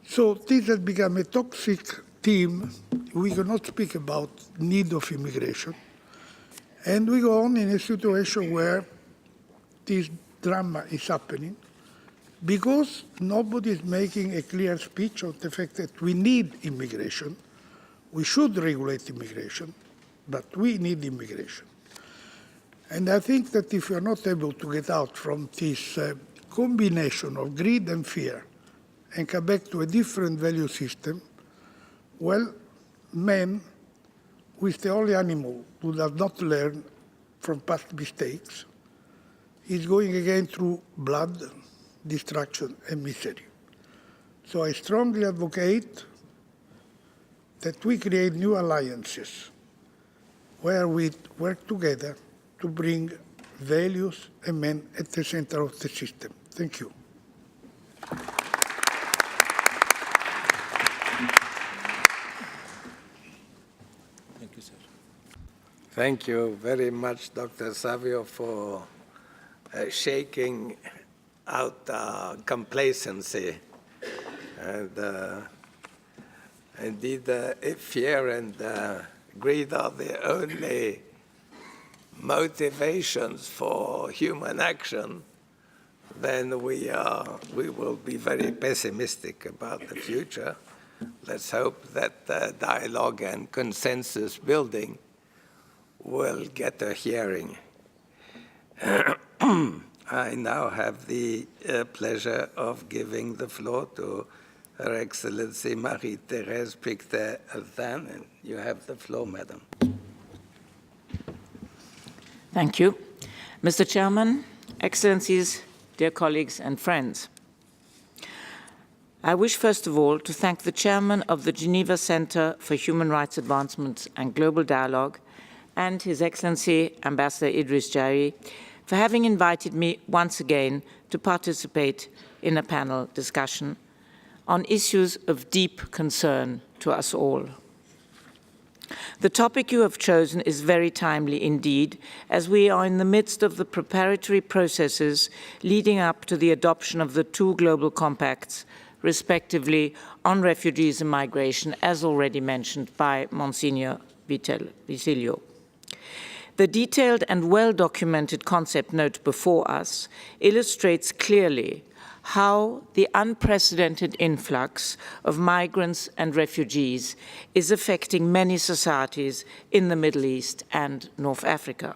So this has become a toxic theme. We cannot speak about need of immigration. And we go on in a situation where this drama is happening because nobody is making a clear speech on the fact that we need immigration. We should regulate immigration, but we need immigration. And I think that if we are not able to get out from this combination of greed and fear and come back to a different value system, well, man, who is the only animal who does not learn from past mistakes, is going again through blood, destruction, and misery. So I strongly advocate that we create new alliances where we work together to bring values and men at the center of the system. Thank you. Thank you, sir. Thank you very much, Dr. Savio, for shaking out complacency. And indeed, if fear and greed are the only motivations for human action, then we will be very pessimistic about the future. Let's hope that dialogue and consensus building will get a hearing. I now have the pleasure of giving the floor to Her Excellency Marie-Thérèse Pictet-Altan, and you have the floor, Madam. Thank you. Mr. Chairman, Excellencies, dear colleagues and friends. I wish first of all to thank the Chairman of the Geneva Centre for Human Rights Advancement and Global Dialogue and His Excellency Ambassador Idriss Jairi for having invited me once again to participate in a panel discussion on issues of deep concern to us all. The topic you have chosen is very timely indeed, as we are in the midst of the preparatory processes leading up to the adoption of the two global compacts, respectively on refugees and migration, as already mentioned by Monsignor Vitilio. The detailed and well-documented concept note before us illustrates clearly how the unprecedented influx of migrants and refugees is affecting many societies in the Middle East and North Africa.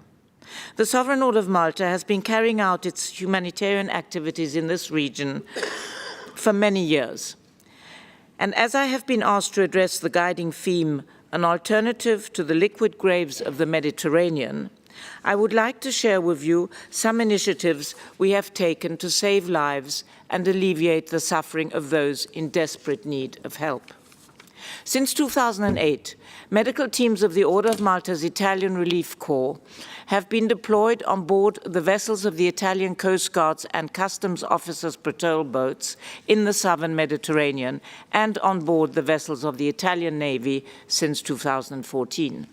The Sovereign Order of Malta has been carrying out its humanitarian activities in this region for many years. And as I have been asked to address the guiding theme, an alternative to the liquid graves of the Mediterranean, I would like to share with you some initiatives we have taken to save lives and alleviate the suffering of those in desperate need of help. Since 2008, medical teams of the Order of Malta's Italian Relief Corps have been deployed on board the vessels of the Italian Coast Guards and Customs Officers patrol boats in the southern Mediterranean and on board the vessels of the Italian Navy since 2014.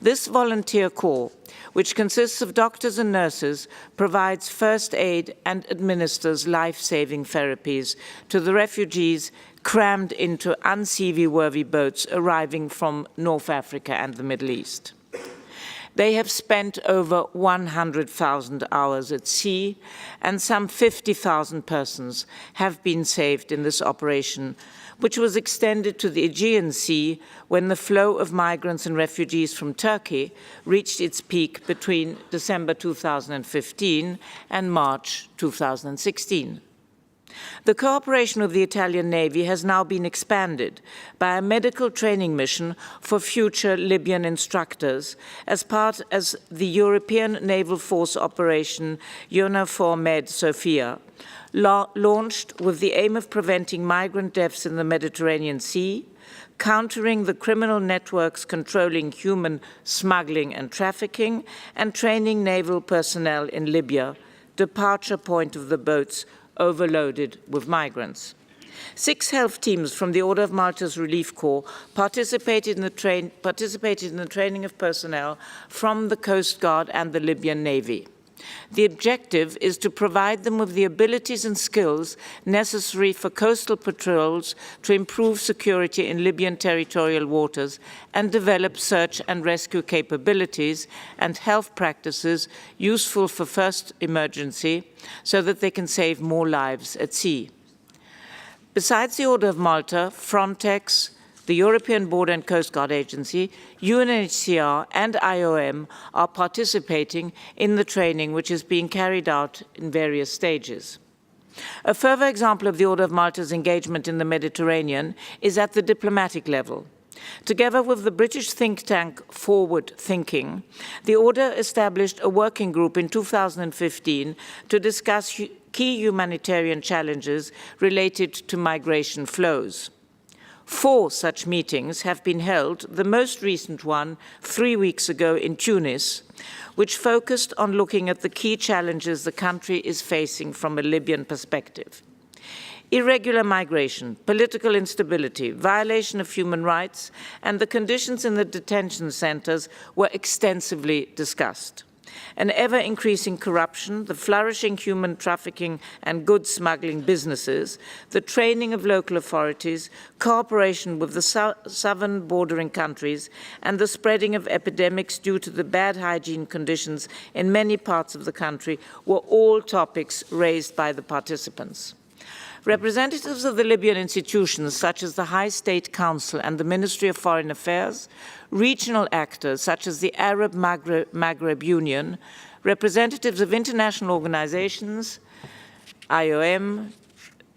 This volunteer corps, which consists of doctors and nurses, provides first aid and administers life-saving therapies to the refugees crammed into unseaworthy boats arriving from North Africa and the Middle East. They have spent over 100,000 hours at sea, and some 50,000 persons have been saved in this operation, which was extended to the Aegean Sea when the flow of migrants and refugees from Turkey reached its peak between December 2015 and March 2016. The cooperation of the Italian Navy has now been expanded by a medical training mission for future Libyan instructors as part of the European Naval Force operation EUNAVFOR Med Sophia, launched with the aim of preventing migrant deaths in the Mediterranean Sea, countering the criminal networks controlling human smuggling and trafficking, and training naval personnel in Libya, departure point of the boats overloaded with migrants. 6 health teams from the Order of Malta's Relief Corps participated in the training of personnel from the Coast Guard and the Libyan Navy. The objective is to provide them with the abilities and skills necessary for coastal patrols to improve security in Libyan territorial waters and develop search and rescue capabilities and health practices useful for first emergency so that they can save more lives at sea. Besides the Order of Malta, Frontex, the European Border and Coast Guard Agency, UNHCR and IOM are participating in the training which is being carried out in various stages. A further example of the Order of Malta's engagement in the Mediterranean is at the diplomatic level. Together with the British think tank Forward Thinking, the Order established a working group in 2015 to discuss key humanitarian challenges related to migration flows. 4 such meetings have been held, the most recent one 3 weeks ago in Tunis, which focused on looking at the key challenges the country is facing from a Libyan perspective. Irregular migration, political instability, violation of human rights, and the conditions in the detention centers were extensively discussed. An ever-increasing corruption, the flourishing human trafficking and goods smuggling businesses, the training of local authorities, cooperation with the southern bordering countries, and the spreading of epidemics due to the bad hygiene conditions in many parts of the country were all topics raised by the participants. Representatives of the Libyan institutions, such as the High State Council and the Ministry of Foreign Affairs, regional actors, such as the Arab Maghreb Union, representatives of international organizations, IOM,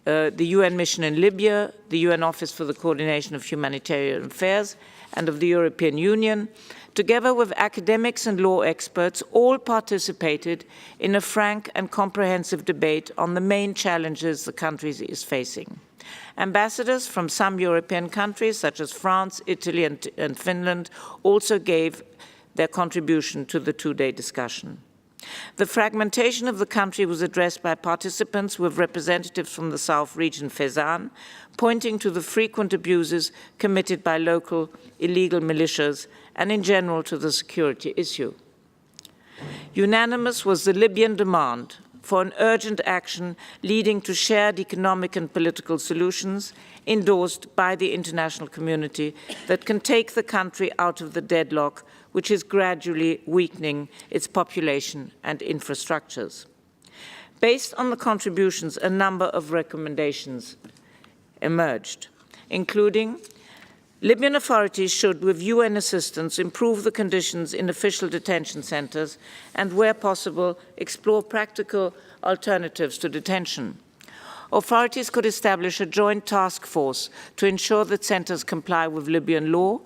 the UN mission in Libya, the UN Office for the Coordination of Humanitarian Affairs, and of the European Union, together with academics and law experts, all participated in a frank and comprehensive debate on the main challenges the country is facing. Ambassadors from some European countries, such as France, Italy, and Finland, also gave their contribution to the 2-day discussion. The fragmentation of the country was addressed by participants with representatives from the South region, Fezzan, pointing to the frequent abuses committed by local illegal militias and in general to the security issue. Unanimous was the Libyan demand for an urgent action leading to shared economic and political solutions endorsed by the international community that can take the country out of the deadlock which is gradually weakening its population and infrastructures. Based on the contributions, a number of recommendations emerged, including Libyan authorities should, with UN assistance, improve the conditions in official detention centers and, where possible, explore practical alternatives to detention. Authorities could establish a joint task force to ensure that centers comply with Libyan law,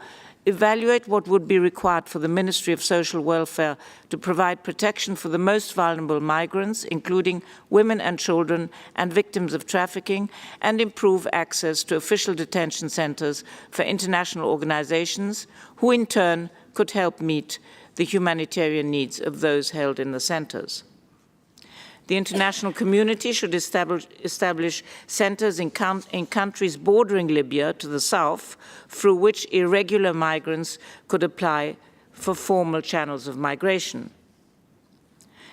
evaluate what would be required for the Ministry of Social Welfare to provide protection for the most vulnerable migrants, including women and children and victims of trafficking, and improve access to official detention centers for international organizations, who in turn could help meet the humanitarian needs of those held in the centers. The international community should establish centers in countries bordering Libya to the south, through which irregular migrants could apply for formal channels of migration.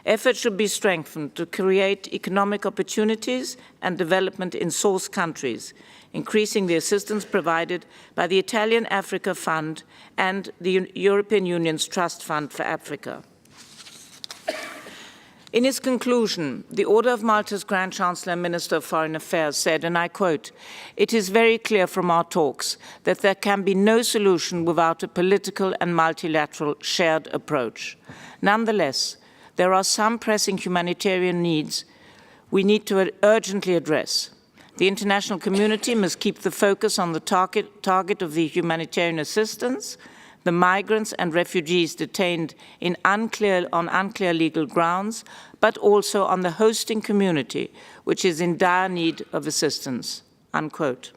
Efforts should be strengthened to create economic opportunities and development in source countries, increasing the assistance provided by the Italian Africa Fund and the European Union's Trust Fund for Africa. In its conclusion, the Order of Malta's Grand Chancellor and Minister of Foreign Affairs said, and I quote, "It is very clear from our talks that there can be no solution without a political and multilateral shared approach. Nonetheless, there are some pressing humanitarian needs we need to urgently address. The international community must keep the focus on the target of the humanitarian assistance, the migrants and refugees detained on unclear legal grounds, but also on the hosting community, which is in dire need of assistance." Unquote.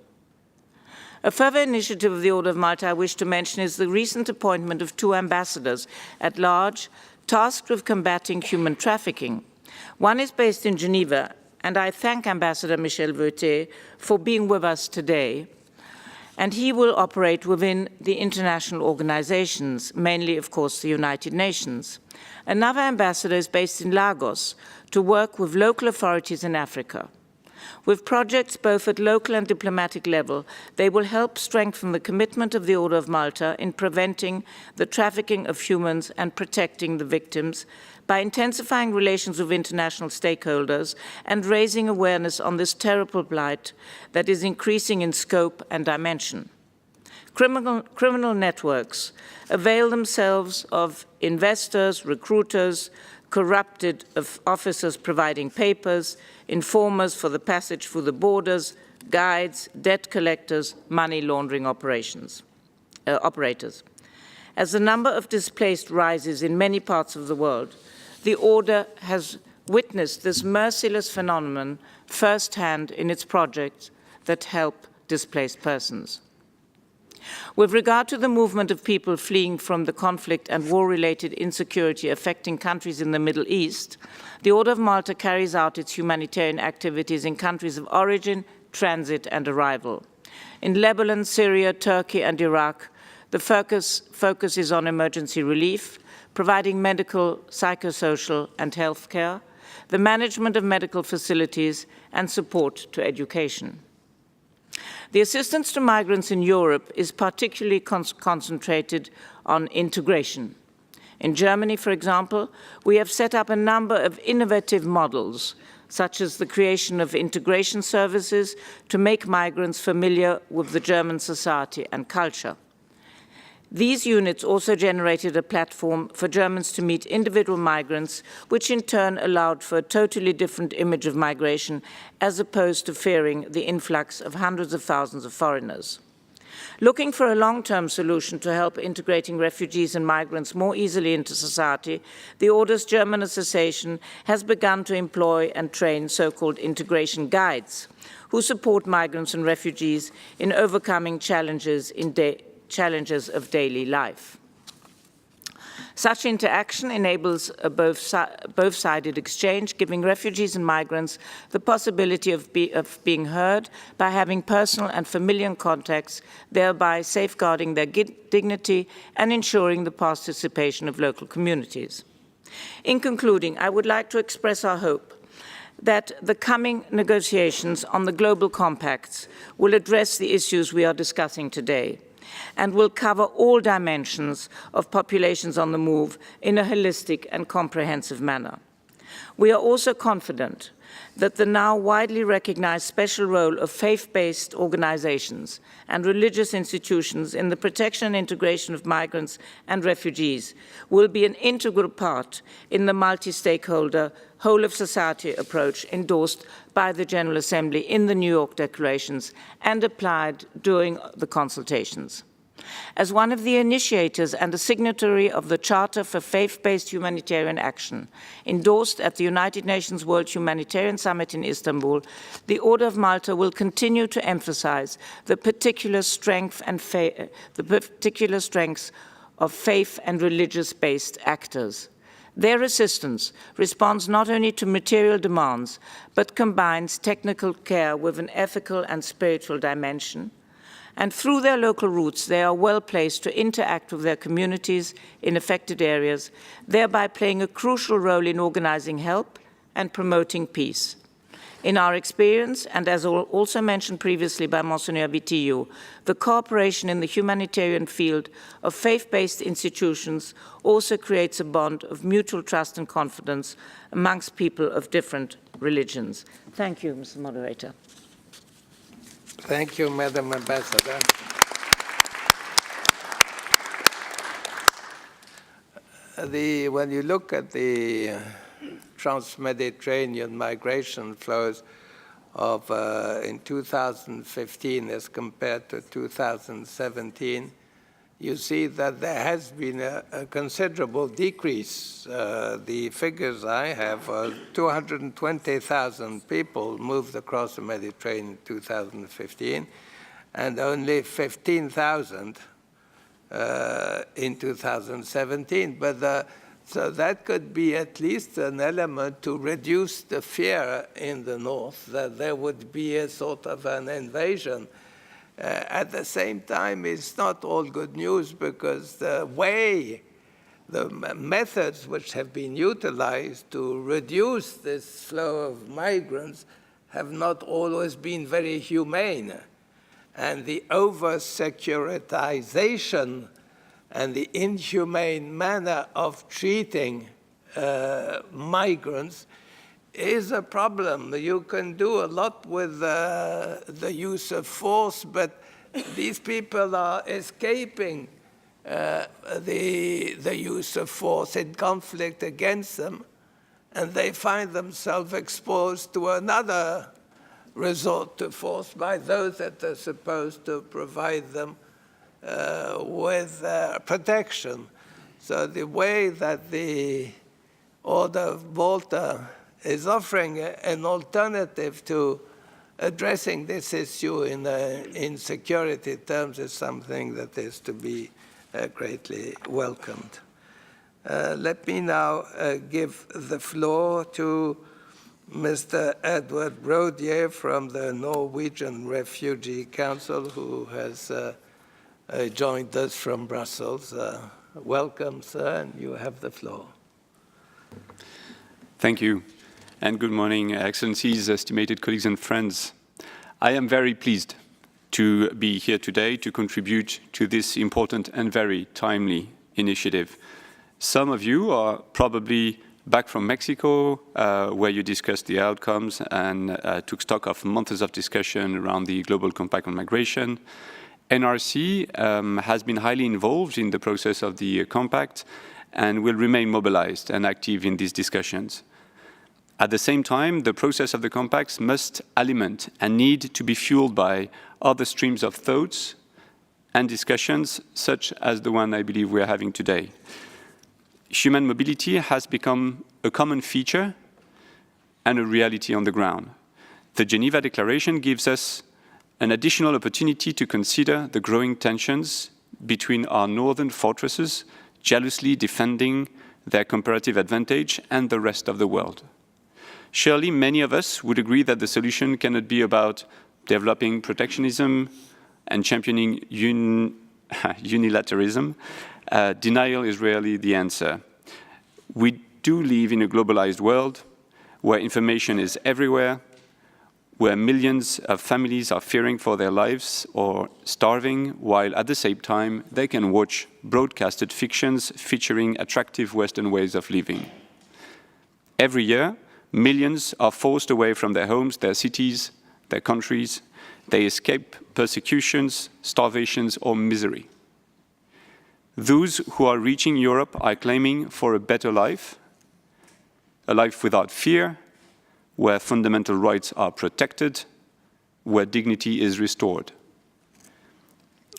A further initiative of the Order of Malta I wish to mention is the recent appointment of 2 ambassadors at large tasked with combating human trafficking. One is based in Geneva, and I thank Ambassador Michel Veutet for being with us today. And he will operate within the international organizations, mainly, of course, the United Nations. Another ambassador is based in Lagos to work with local authorities in Africa. With projects both at local and diplomatic level, they will help strengthen the commitment of the Order of Malta in preventing the trafficking of humans and protecting the victims by intensifying relations with international stakeholders and raising awareness on this terrible blight that is increasing in scope and dimension. Criminal networks avail themselves of investors, recruiters, corrupted officers providing papers, informers for the passage through the borders, guides, debt collectors, money laundering operators. As the number of displaced rises in many parts of the world, the Order has witnessed this merciless phenomenon firsthand in its projects that help displaced persons. With regard to the movement of people fleeing from the conflict and war-related insecurity affecting countries in the Middle East, the Order of Malta carries out its humanitarian activities in countries of origin, transit, and arrival. In Lebanon, Syria, Turkey, and Iraq, the focus is on emergency relief, providing medical, psychosocial, and health care, the management of medical facilities, and support to education. The assistance to migrants in Europe is particularly concentrated on integration. In Germany, for example, we have set up a number of innovative models, such as the creation of integration services to make migrants familiar with the German society and culture. These units also generated a platform for Germans to meet individual migrants, which in turn allowed for a totally different image of migration, as opposed to fearing the influx of hundreds of thousands of foreigners. Looking for a long-term solution to help integrating refugees and migrants more easily into society, the Order's German Association has begun to employ and train so-called integration guides, who support migrants and refugees in overcoming challenges of daily life. Such interaction enables a both-sided exchange, giving refugees and migrants the possibility of being heard by having personal and familiar contacts, thereby safeguarding their dignity and ensuring the participation of local communities. In concluding, I would like to express our hope that the coming negotiations on the global compacts will address the issues we are discussing today, and will cover all dimensions of populations on the move in a holistic and comprehensive manner. We are also confident that the now widely recognized special role of faith-based organizations and religious institutions in the protection and integration of migrants and refugees will be an integral part in the multi-stakeholder, whole-of-society approach endorsed by the General Assembly in the New York Declarations and applied during the consultations. As one of the initiators and a signatory of the Charter for Faith-Based Humanitarian Action, endorsed at the United Nations World Humanitarian Summit in Istanbul, the Order of Malta will continue to emphasize the particular strengths of faith and religious-based actors. Their assistance responds not only to material demands, but combines technical care with an ethical and spiritual dimension. And through their local roots, they are well placed to interact with their communities in affected areas, thereby playing a crucial role in organizing help and promoting peace. In our experience, and as also mentioned previously by Monsignor Bitillo, the cooperation in the humanitarian field of faith-based institutions also creates a bond of mutual trust and confidence amongst people of different religions. Thank you, Mr. Moderator. Thank you, Madam Ambassador. When you look at the trans-Mediterranean migration flows of in 2015 as compared to 2017, you see that there has been a considerable decrease. The figures I have are 220,000 people moved across the Mediterranean in 2015, and only 15,000 in 2017. But so that could be at least an element to reduce the fear in the north that there would be a sort of an invasion. At the same time, it's not all good news, because the methods which have been utilized to reduce this flow of migrants have not always been very humane. And the over-securitization and the inhumane manner of treating migrants is a problem. You can do a lot with the use of force, but these people are escaping the use of force in conflict against them, and they find themselves exposed to another resort to force by those that are supposed to provide them with protection. So the way that the Order of Malta is offering an alternative to addressing this issue in security terms is something that is to be greatly welcomed. Let me now give the floor to Mr. Edward Brodier from the Norwegian Refugee Council, who has joined us from Brussels. Welcome, sir, and you have the floor. Thank you, and good morning, Excellencies, estimated colleagues and friends. I am very pleased to be here today to contribute to this important and very timely initiative. Some of you are probably back from Mexico, where you discussed the outcomes and took stock of months of discussion around the Global Compact on Migration. NRC has been highly involved in the process of the compact and will remain mobilized and active in these discussions. At the same time, the process of the compacts must alimент and need to be fueled by other streams of thoughts and discussions, such as the one I believe we are having today. Human mobility has become a common feature and a reality on the ground. The Geneva Declaration gives us an additional opportunity to consider the growing tensions between our northern fortresses, jealously defending their comparative advantage, and the rest of the world. Surely many of us would agree that the solution cannot be about developing protectionism and championing unilateralism. Denial is rarely the answer. We do live in a globalized world where information is everywhere, where millions of families are fearing for their lives or starving, while at the same time they can watch broadcasted fictions featuring attractive Western ways of living. Every year, millions are forced away from their homes, their cities, their countries. They escape persecutions, starvations, or misery. Those who are reaching Europe are claiming for a better life, a life without fear, where fundamental rights are protected, where dignity is restored.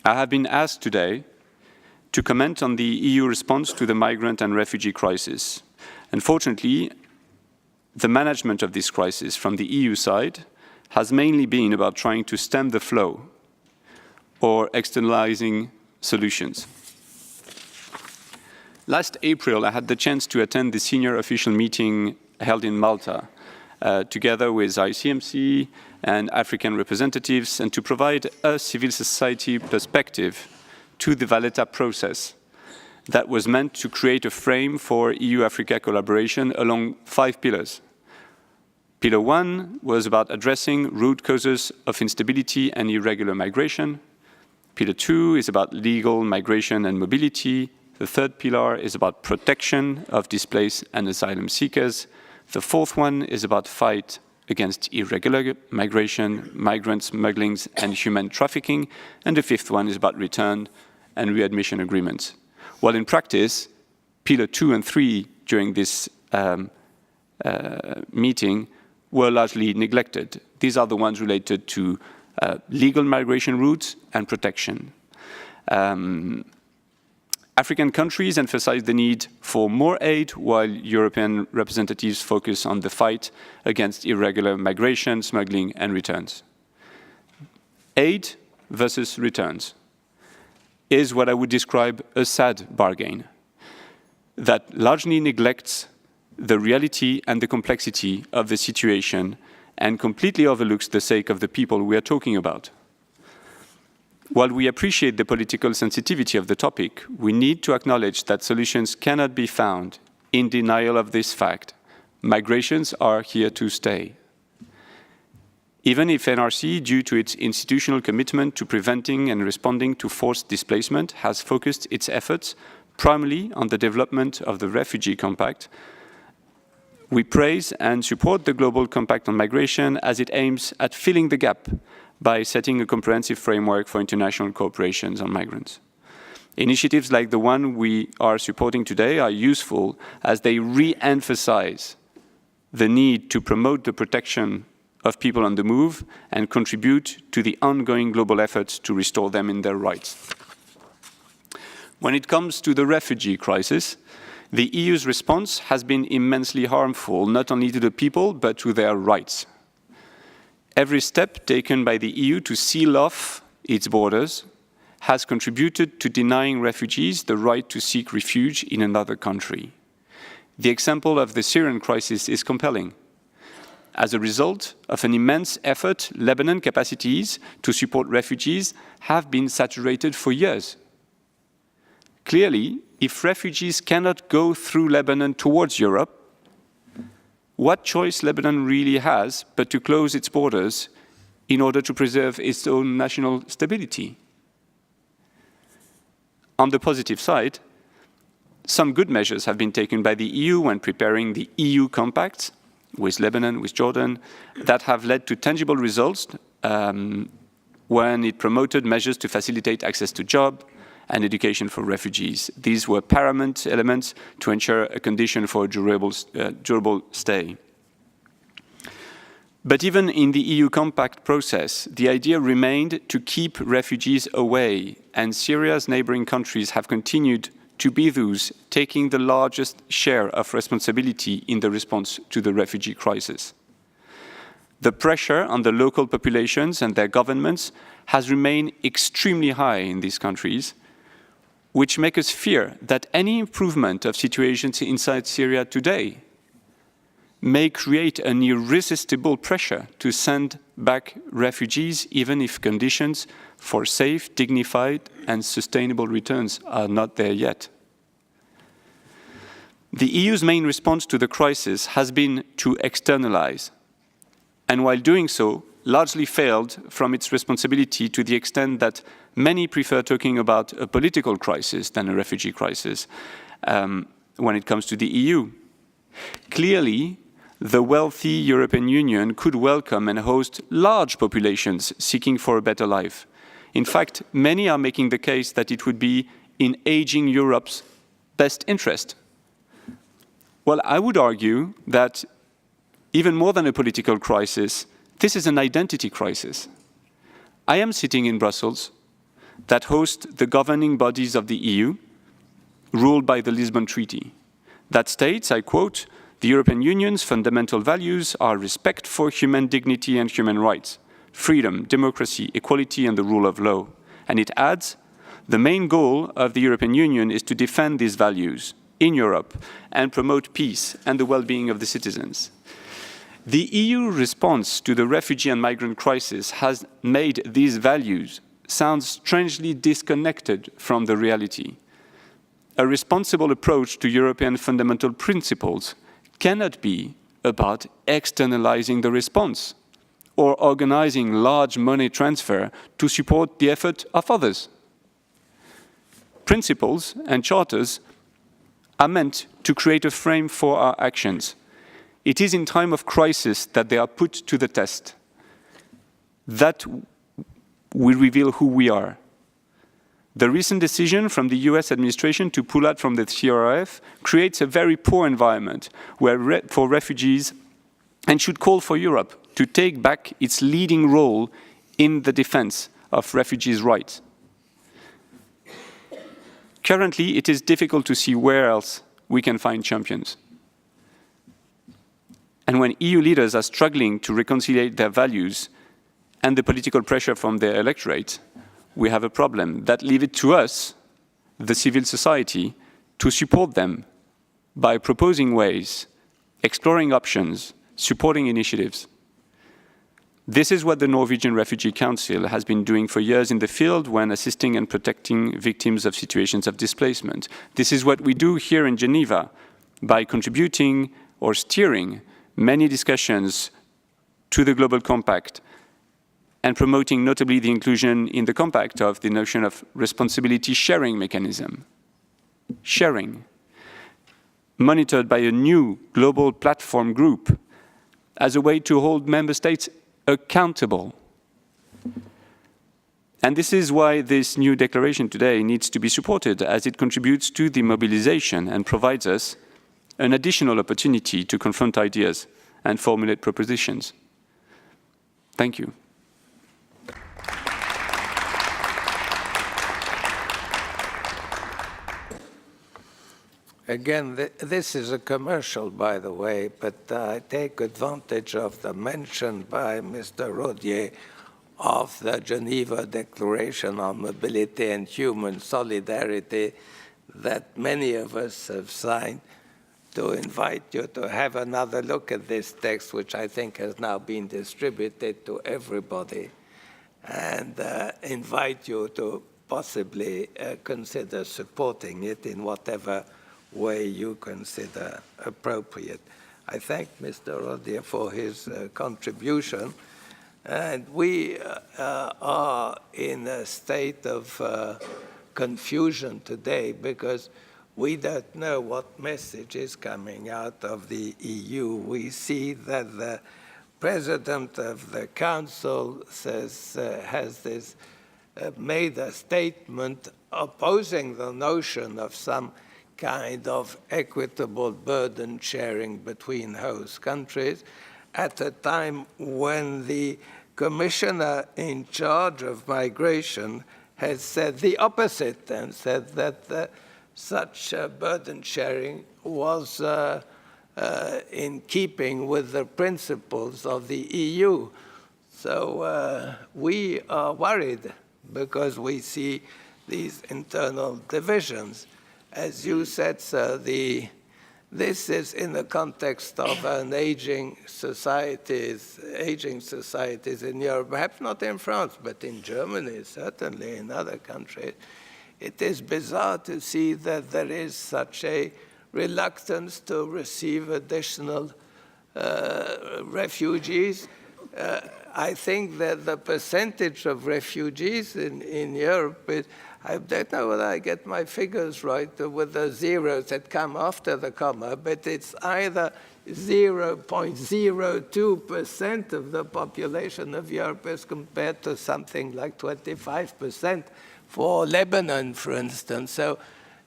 I have been asked today to comment on the EU response to the migrant and refugee crisis. Unfortunately, the management of this crisis from the EU side has mainly been about trying to stem the flow or externalizing solutions. Last April, I had the chance to attend the senior official meeting held in Malta, together with ICMC and African representatives, and to provide a civil society perspective to the Valletta process that was meant to create a frame for EU-Africa collaboration along 5 pillars. Pillar 1 was about addressing root causes of instability and irregular migration. Pillar 2 is about legal migration and mobility. The third pillar is about protection of displaced and asylum seekers. The fourth one is about fight against irregular migration, migrant smuggling, and human trafficking. And the fifth one is about return and readmission agreements. While in practice, Pillar 2 and 3 during this meeting were largely neglected. These are the ones related to legal migration routes and protection. African countries emphasize the need for more aid, while European representatives focus on the fight against irregular migration, smuggling, and returns. Aid versus returns is what I would describe a sad bargain that largely neglects the reality and the complexity of the situation and completely overlooks the sake of the people we are talking about. While we appreciate the political sensitivity of the topic, we need to acknowledge that solutions cannot be found in denial of this fact. Migrations are here to stay. Even if NRC, due to its institutional commitment to preventing and responding to forced displacement, has focused its efforts primarily on the development of the Refugee Compact, we praise and support the Global Compact on Migration as it aims at filling the gap by setting a comprehensive framework for international cooperation on migrants. Initiatives like the one we are supporting today are useful as they re-emphasize the need to promote the protection of people on the move and contribute to the ongoing global efforts to restore them in their rights. When it comes to the refugee crisis, the EU's response has been immensely harmful, not only to the people, but to their rights. Every step taken by the EU to seal off its borders has contributed to denying refugees the right to seek refuge in another country. The example of the Syrian crisis is compelling. As a result of an immense effort, Lebanon capacities to support refugees have been saturated for years. Clearly, if refugees cannot go through Lebanon towards Europe, what choice Lebanon really has but to close its borders in order to preserve its own national stability? On the positive side, some good measures have been taken by the EU when preparing the EU compacts with Lebanon, with Jordan, that have led to tangible results when it promoted measures to facilitate access to jobs and education for refugees. These were paramount elements to ensure a condition for a durable stay. But even in the EU compact process, the idea remained to keep refugees away, and Syria's neighboring countries have continued to be those taking the largest share of responsibility in the response to the refugee crisis. The pressure on the local populations and their governments has remained extremely high in these countries, which make us fear that any improvement of situations inside Syria today may create an irresistible pressure to send back refugees, even if conditions for safe, dignified, and sustainable returns are not there yet. The EU's main response to the crisis has been to externalize, and while doing so, largely failed from its responsibility to the extent that many prefer talking about a political crisis than a refugee crisis when it comes to the EU. Clearly, the wealthy European Union could welcome and host large populations seeking for a better life. In fact, many are making the case that it would be in aging Europe's best interest. Well, I would argue that even more than a political crisis, this is an identity crisis. I am sitting in Brussels that hosts the governing bodies of the EU, ruled by the Lisbon Treaty, that states, I quote, "The European Union's fundamental values are respect for human dignity and human rights, freedom, democracy, equality, and the rule of law." And it adds, "The main goal of the European Union is to defend these values in Europe and promote peace and the well-being of the citizens." The EU response to the refugee and migrant crisis has made these values sound strangely disconnected from the reality. A responsible approach to European fundamental principles cannot be about externalizing the response or organizing large money transfer to support the effort of others. Principles and charters are meant to create a frame for our actions. It is in time of crisis that they are put to the test. That will reveal who we are. The recent decision from the US administration to pull out from the CRF creates a very poor environment for refugees and should call for Europe to take back its leading role in the defense of refugees' rights. Currently, it is difficult to see where else we can find champions. And when EU leaders are struggling to reconcile their values and the political pressure from their electorate, we have a problem that leaves it to us, the civil society, to support them by proposing ways, exploring options, supporting initiatives. This is what the Norwegian Refugee Council has been doing for years in the field when assisting and protecting victims of situations of displacement. This is what we do here in Geneva by contributing or steering many discussions to the Global Compact and promoting notably the inclusion in the Compact of the notion of responsibility sharing mechanism. Sharing, monitored by a new global platform group as a way to hold member states accountable. And this is why this new declaration today needs to be supported, as it contributes to the mobilization and provides us an additional opportunity to confront ideas and formulate propositions. Thank you. Again, this is a commercial, by the way, but I take advantage of the mention by Mr. Rodier of the Geneva Declaration on Mobility and Human Solidarity that many of us have signed, to invite you to have another look at this text, which I think has now been distributed to everybody, and invite you to possibly consider supporting it in whatever way you consider appropriate. I thank Mr. Rodier for his contribution. And we are in a state of confusion today because we don't know what message is coming out of the EU. We see that the President of the Council has made a statement opposing the notion of some kind of equitable burden sharing between host countries at a time when the commissioner in charge of migration has said the opposite and said that such burden sharing was in keeping with the principles of the EU. So we are worried because we see these internal divisions. As you said, sir, this is in the context of an aging societies in Europe, perhaps not in France, but in Germany, certainly in other countries. It is bizarre to see that there is such a reluctance to receive additional refugees. I think that the percentage of refugees in Europe is, I don't know whether I get my figures right with the zeros that come after the comma, but it's either 0.02% of the population of Europe as compared to something like 25% for Lebanon, for instance. So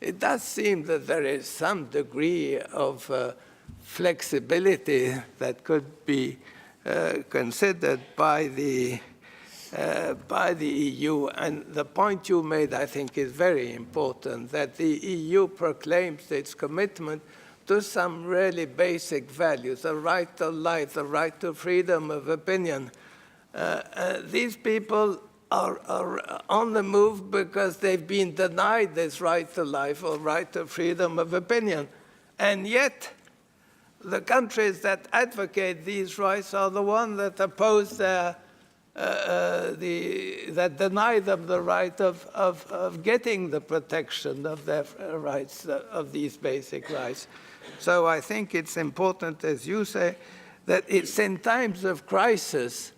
it does seem that there is some degree of flexibility that could be considered by the EU. And the point you made, I think, is very important, that the EU proclaims its commitment to some really basic values, the right to life, the right to freedom of opinion. These people are on the move because they've been denied this right to life or right to freedom of opinion. And yet, the countries that advocate these rights are the ones that oppose that deny them the right of getting the protection of their rights, of these basic rights. So I think it's important, as you say, that it's in times of crisis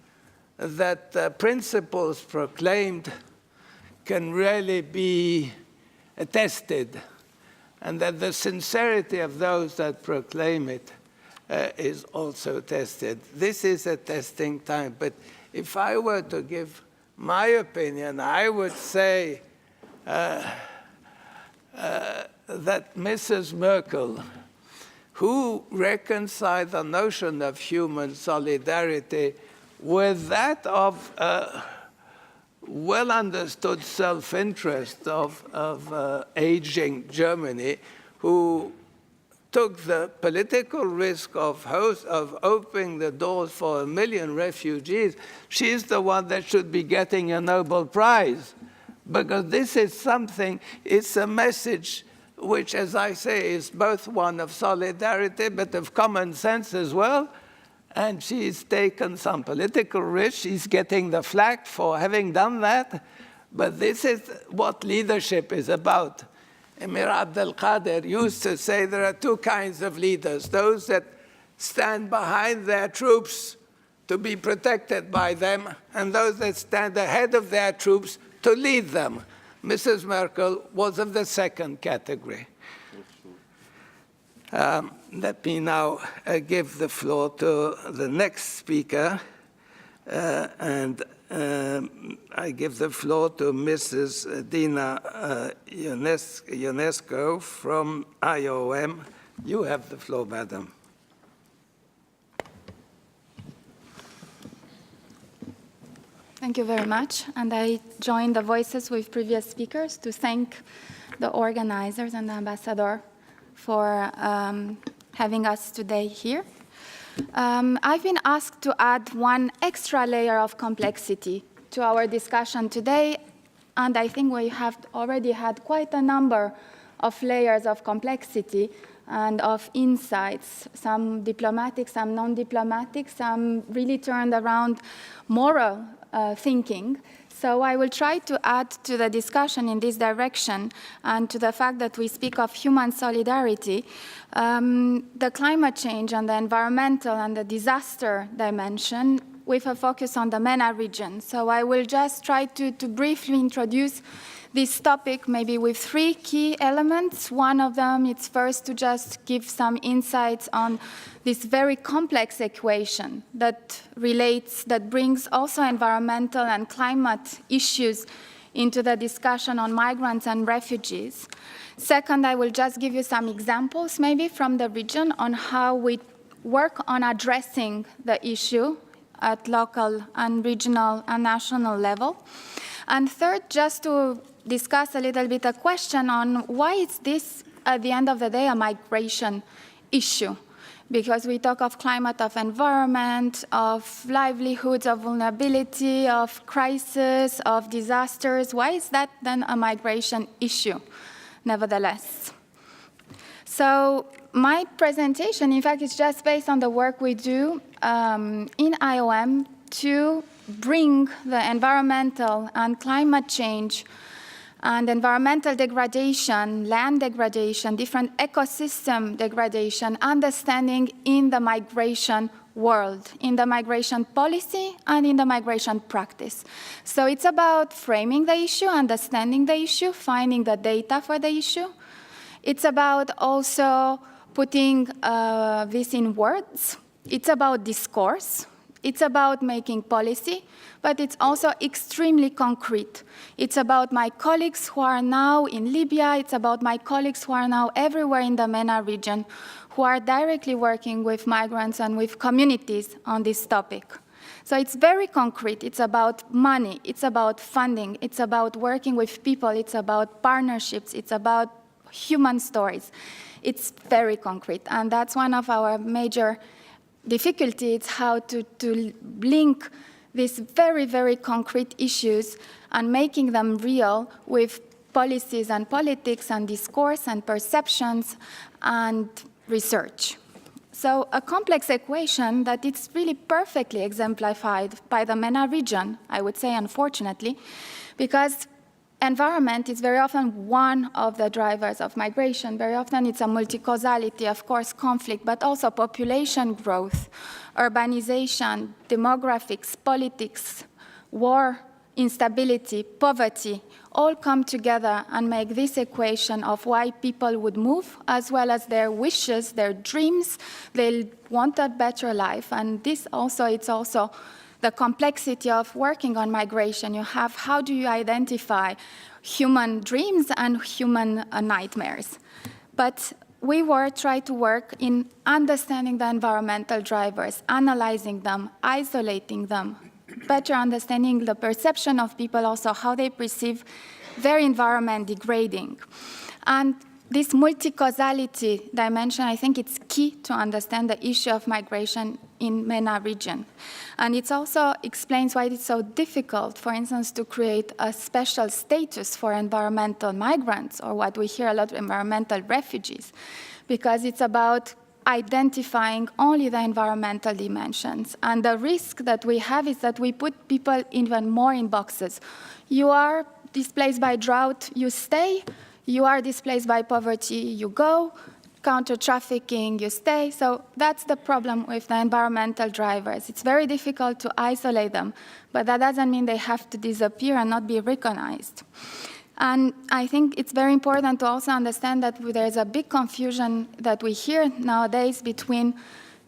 that principles proclaimed can really be tested, and that the sincerity of those that proclaim it is also tested. This is a testing time, but if I were to give my opinion, I would say that Mrs. Merkel, who reconciled the notion of human solidarity with that of well-understood self-interest of aging Germany, who took the political risk of opening the doors for 1 million refugees. She's the one that should be getting a Nobel Prize, because this is something, it's a message which, as I say, is both one of solidarity, but of common sense as well. And she's taken some political risk. She's getting the flak for having done that. But this is what leadership is about. Emir Abdel Qadir used to say there are two kinds of leaders: those that stand behind their troops to be protected by them, and those that stand ahead of their troops to lead them. Mrs. Merkel was of the second category. Let me now give the floor to the next speaker, and I give the floor to Mrs. Dina UNESCO from IOM. You have the floor, madam. Thank you very much. And I join the voices with previous speakers to thank the organizers and the ambassador for having us today here. I've been asked to add one extra layer of complexity to our discussion today, and I think we have already had quite a number of layers of complexity and of insights, some diplomatic, some non-diplomatic, some really turned around moral thinking. So I will try to add to the discussion in this direction and to the fact that we speak of human solidarity, the climate change and the environmental and the disaster dimension with a focus on the MENA region. So I will just try to briefly introduce this topic maybe with three key elements. One of them is first to just give some insights on this very complex equation that brings also environmental and climate issues into the discussion on migrants and refugees. Second, I will just give you some examples maybe from the region on how we work on addressing the issue at local and regional and national level. And third, just to discuss a little bit a question on why is this, at the end of the day, a migration issue? Because we talk of climate, of environment, of livelihoods, of vulnerability, of crisis, of disasters. Why is that then a migration issue, nevertheless? So my presentation, in fact, is just based on the work we do in IOM to bring the environmental and climate change and environmental degradation, land degradation, different ecosystem degradation, understanding in the migration world, in the migration policy and in the migration practice. So it's about framing the issue, understanding the issue, finding the data for the issue. It's about also putting this in words. It's about discourse. It's about making policy, but it's also extremely concrete. It's about my colleagues who are now in Libya. It's about my colleagues who are now everywhere in the MENA region, who are directly working with migrants and with communities on this topic. So it's very concrete. It's about money. It's about funding. It's about working with people. It's about partnerships. It's about human stories. It's very concrete, and that's one of our major difficulty. It's how to link these very, very concrete issues and making them real with policies and politics and discourse and perceptions and research. So a complex equation that it's really perfectly exemplified by the MENA region, I would say, unfortunately, because environment is very often one of the drivers of migration. Very often it's a multi-causality, of course, conflict, but also population growth, urbanization, demographics, politics, war, instability, poverty, all come together and make this equation of why people would move, as well as their wishes, their dreams. They want a better life. And this also, it's also the complexity of working on migration. You have, how do you identify human dreams and human nightmares. But we try to work in understanding the environmental drivers, analyzing them, isolating them, better understanding the perception of people, also how they perceive their environment degrading. And this multi-causality dimension, I think it's key to understand the issue of migration in MENA region. And it also explains why it's so difficult, for instance, to create a special status for environmental migrants, or what we hear a lot, environmental refugees, because it's about identifying only the environmental dimensions. And the risk that we have is that we put people even more in boxes. You are displaced by drought, you stay. You are displaced by poverty, you go. Counter-trafficking, you stay. So that's the problem with the environmental drivers. It's very difficult to isolate them, but that doesn't mean they have to disappear and not be recognized. And I think it's very important to also understand that there's a big confusion that we hear nowadays between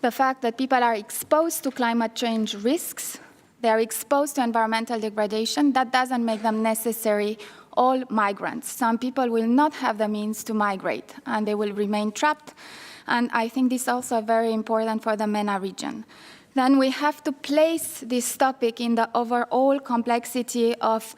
the fact that people are exposed to climate change risks, they're exposed to environmental degradation. That doesn't make them necessary all migrants. Some people will not have the means to migrate, and they will remain trapped. And I think this is also very important for the MENA region. Then we have to place this topic in the overall complexity of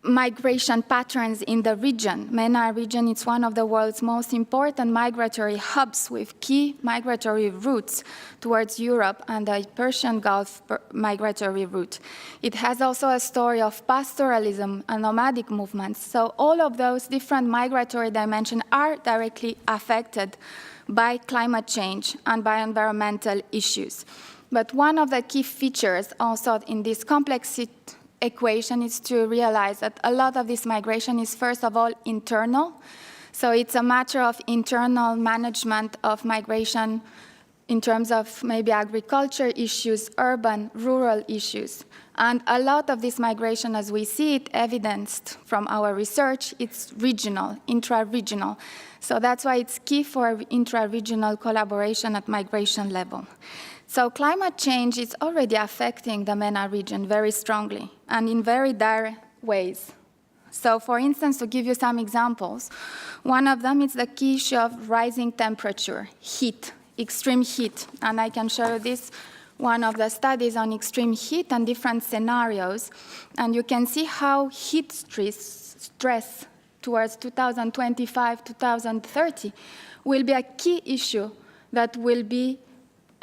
migration patterns in the region. MENA region is one of the world's most important migratory hubs with key migratory routes towards Europe and the Persian Gulf migratory route. It has also a story of pastoralism and nomadic movements. So all of those different migratory dimensions are directly affected by climate change and by environmental issues. But one of the key features also in this complexity equation is to realize that a lot of this migration is, first of all, internal. So it's a matter of internal management of migration in terms of maybe agriculture issues, urban, rural issues. And a lot of this migration, as we see it evidenced from our research, it's regional, intra-regional. So that's why it's key for intra-regional collaboration at migration level. So climate change is already affecting the MENA region very strongly and in very direct ways. So for instance, to give you some examples, one of them is the key issue of rising temperature, heat, extreme heat. And I can show you this, one of the studies on extreme heat and different scenarios. And you can see how heat stress towards 2025, 2030 will be a key issue that will be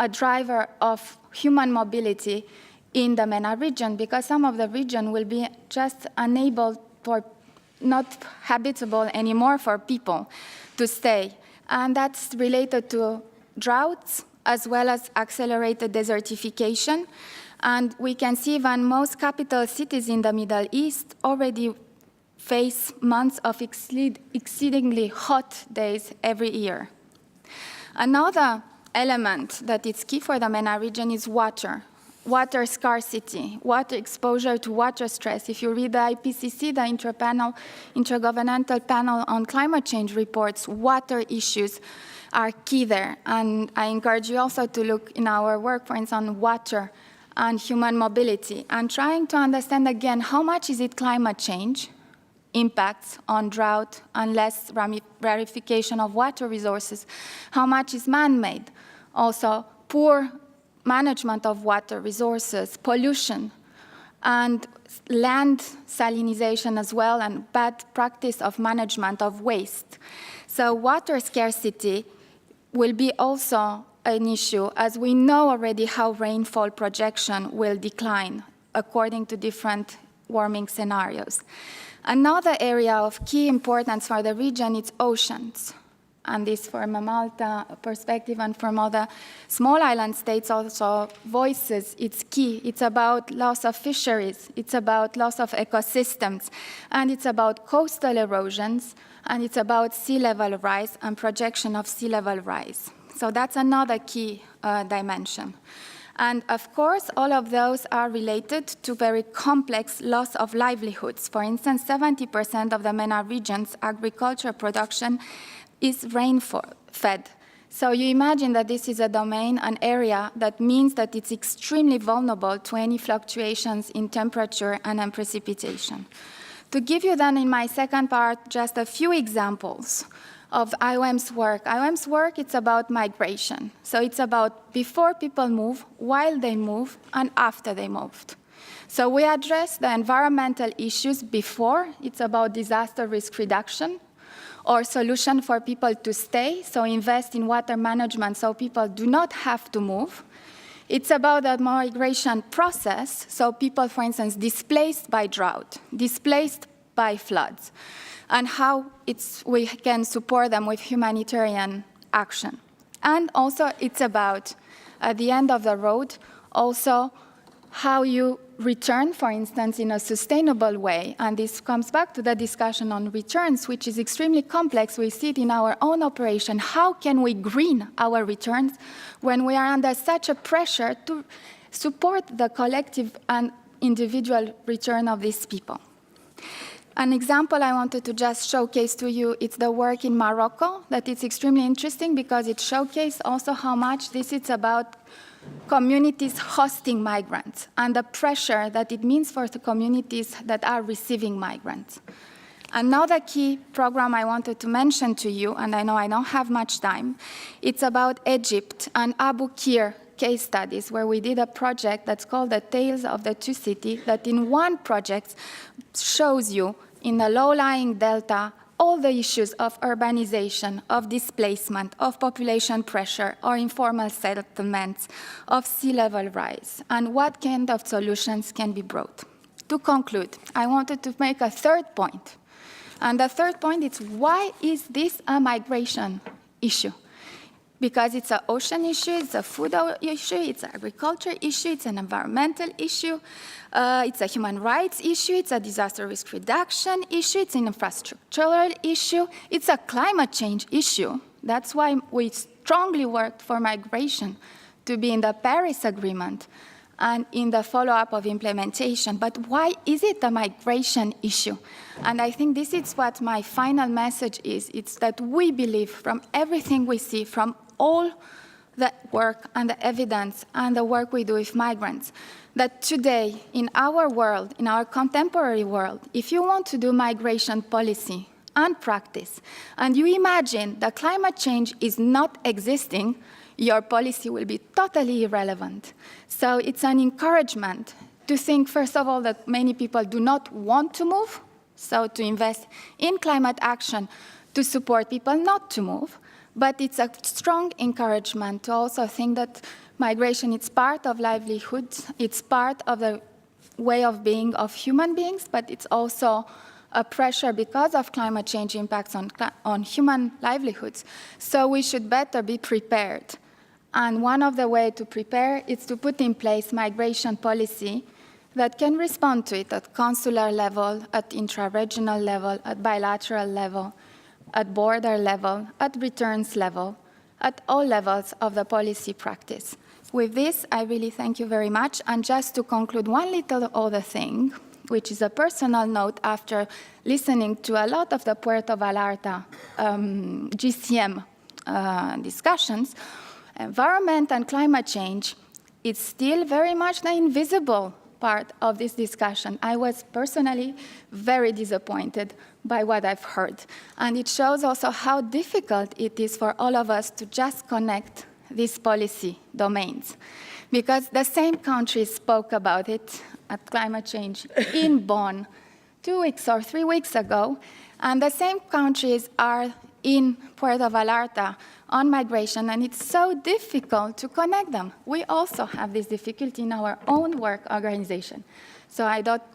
a driver of human mobility in the MENA region, because some of the region will be just unable or not habitable anymore for people to stay. And that's related to droughts as well as accelerated desertification. And we can see even most capital cities in the Middle East already face months of exceedingly hot days every year. Another element that is key for the MENA region is water. Water scarcity, water exposure to water stress. If you read the IPCC, the Intergovernmental Panel on Climate Change reports, water issues are key there. And I encourage you also to look in our work, for instance, on water and human mobility, and trying to understand again, how much is it climate change impacts on drought and less rarification of water resources? How much is man-made? Also, poor management of water resources, pollution, and land salinization as well, and bad practice of management of waste. So water scarcity will be also an issue, as we know already how rainfall projection will decline according to different warming scenarios. Another area of key importance for the region is oceans. And this from a Malta perspective and from other small island states also voices, it's key. It's about loss of fisheries, it's about loss of ecosystems, and it's about coastal erosions, and it's about sea level rise and projection of sea level rise. So that's another key dimension. And of course, all of those are related to very complex loss of livelihoods. For instance, 70% of the MENA region's agriculture production is rain-fed. So you imagine that this is a domain, an area that means that it's extremely vulnerable to any fluctuations in temperature and in precipitation. To give you then in my second part just a few examples of IOM's work. IOM's work, it's about migration. So it's about before people move, while they move, and after they moved. So we address the environmental issues before. It's about disaster risk reduction or solution for people to stay, so invest in water management so people do not have to move. It's about the migration process, so people, for instance, displaced by drought, displaced by floods, and how we can support them with humanitarian action. And also it's about, at the end of the road, also how you return, for instance, in a sustainable way. And this comes back to the discussion on returns, which is extremely complex. We see it in our own operation. How can we green our returns when we are under such a pressure to support the collective and individual return of these people? An example I wanted to just showcase to you, it's the work in Morocco, that it's extremely interesting because it showcases also how much this is about communities hosting migrants and the pressure that it means for the communities that are receiving migrants. Another key program I wanted to mention to you, and I know I don't have much time, it's about Egypt and Abu Qir case studies, where we did a project that's called the Tales of the Two Cities, that in one project shows you in the low-lying delta all the issues of urbanization, of displacement, of population pressure, or informal settlements, of sea level rise, and what kind of solutions can be brought. To conclude, I wanted to make a third point. And the third point is, why is this a migration issue? Because it's an ocean issue, it's a food issue, it's an agriculture issue, it's an environmental issue, it's a human rights issue, it's a disaster risk reduction issue, it's an infrastructural issue, it's a climate change issue. That's why we strongly worked for migration to be in the Paris Agreement and in the follow-up of implementation. But why is it a migration issue? And I think this is what my final message is. It's that we believe from everything we see, from all the work and the evidence and the work we do with migrants, that today, in our world, in our contemporary world, if you want to do migration policy and practice, and you imagine that climate change is not existing, your policy will be totally irrelevant. So it's an encouragement to think, first of all, that many people do not want to move, so to invest in climate action to support people not to move. But it's a strong encouragement to also think that migration is part of livelihoods, it's part of the way of being of human beings, but it's also a pressure because of climate change impacts on human livelihoods. So we should better be prepared. And one of the ways to prepare is to put in place migration policy that can respond to it at consular level, at intra-regional level, at bilateral level, at border level, at returns level, at all levels of the policy practice. With this, I really thank you very much. And just to conclude, one little other thing, which is a personal note after listening to a lot of the Puerto Vallarta GCM discussions, environment and climate change, it's still very much the invisible part of this discussion. I was personally very disappointed by what I've heard. And it shows also how difficult it is for all of us to just connect these policy domains. Because the same countries spoke about it at climate change in Bonn 2 weeks or 3 weeks ago, and the same countries are in Puerto Vallarta on migration, and it's so difficult to connect them. We also have this difficulty in our own work organization. So I thought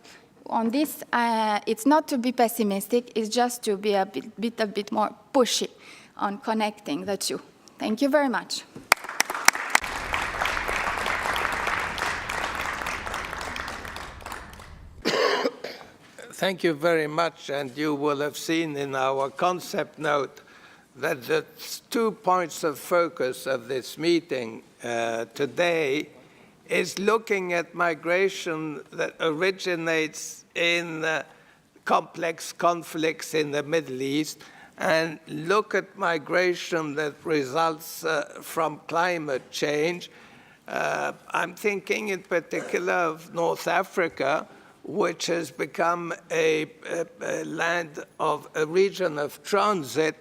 on this, it's not to be pessimistic, it's just to be a bit more pushy on connecting the two. Thank you very much. Thank you very much, and you will have seen in our concept note that the 2 points of focus of this meeting today is looking at migration that originates in complex conflicts in the Middle East, and look at migration that results from climate change. I'm thinking in particular of North Africa, which has become a region of transit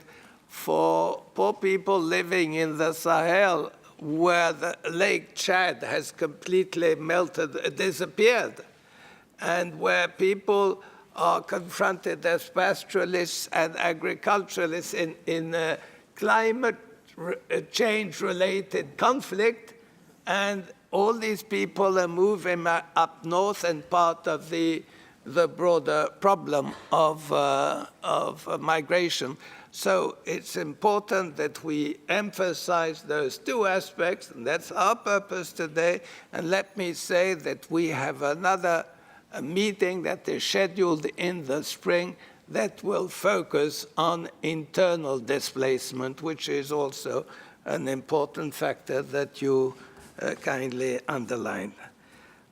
for poor people living in the Sahel, where the Lake Chad has completely disappeared, and where people are confronted as pastoralists and agriculturalists in climate change-related conflict, and all these people are moving up north and part of the broader problem of migration. So it's important that we emphasize those two aspects, and that's our purpose today. And let me say that we have another meeting that is scheduled in the spring that will focus on internal displacement, which is also an important factor that you kindly underlined.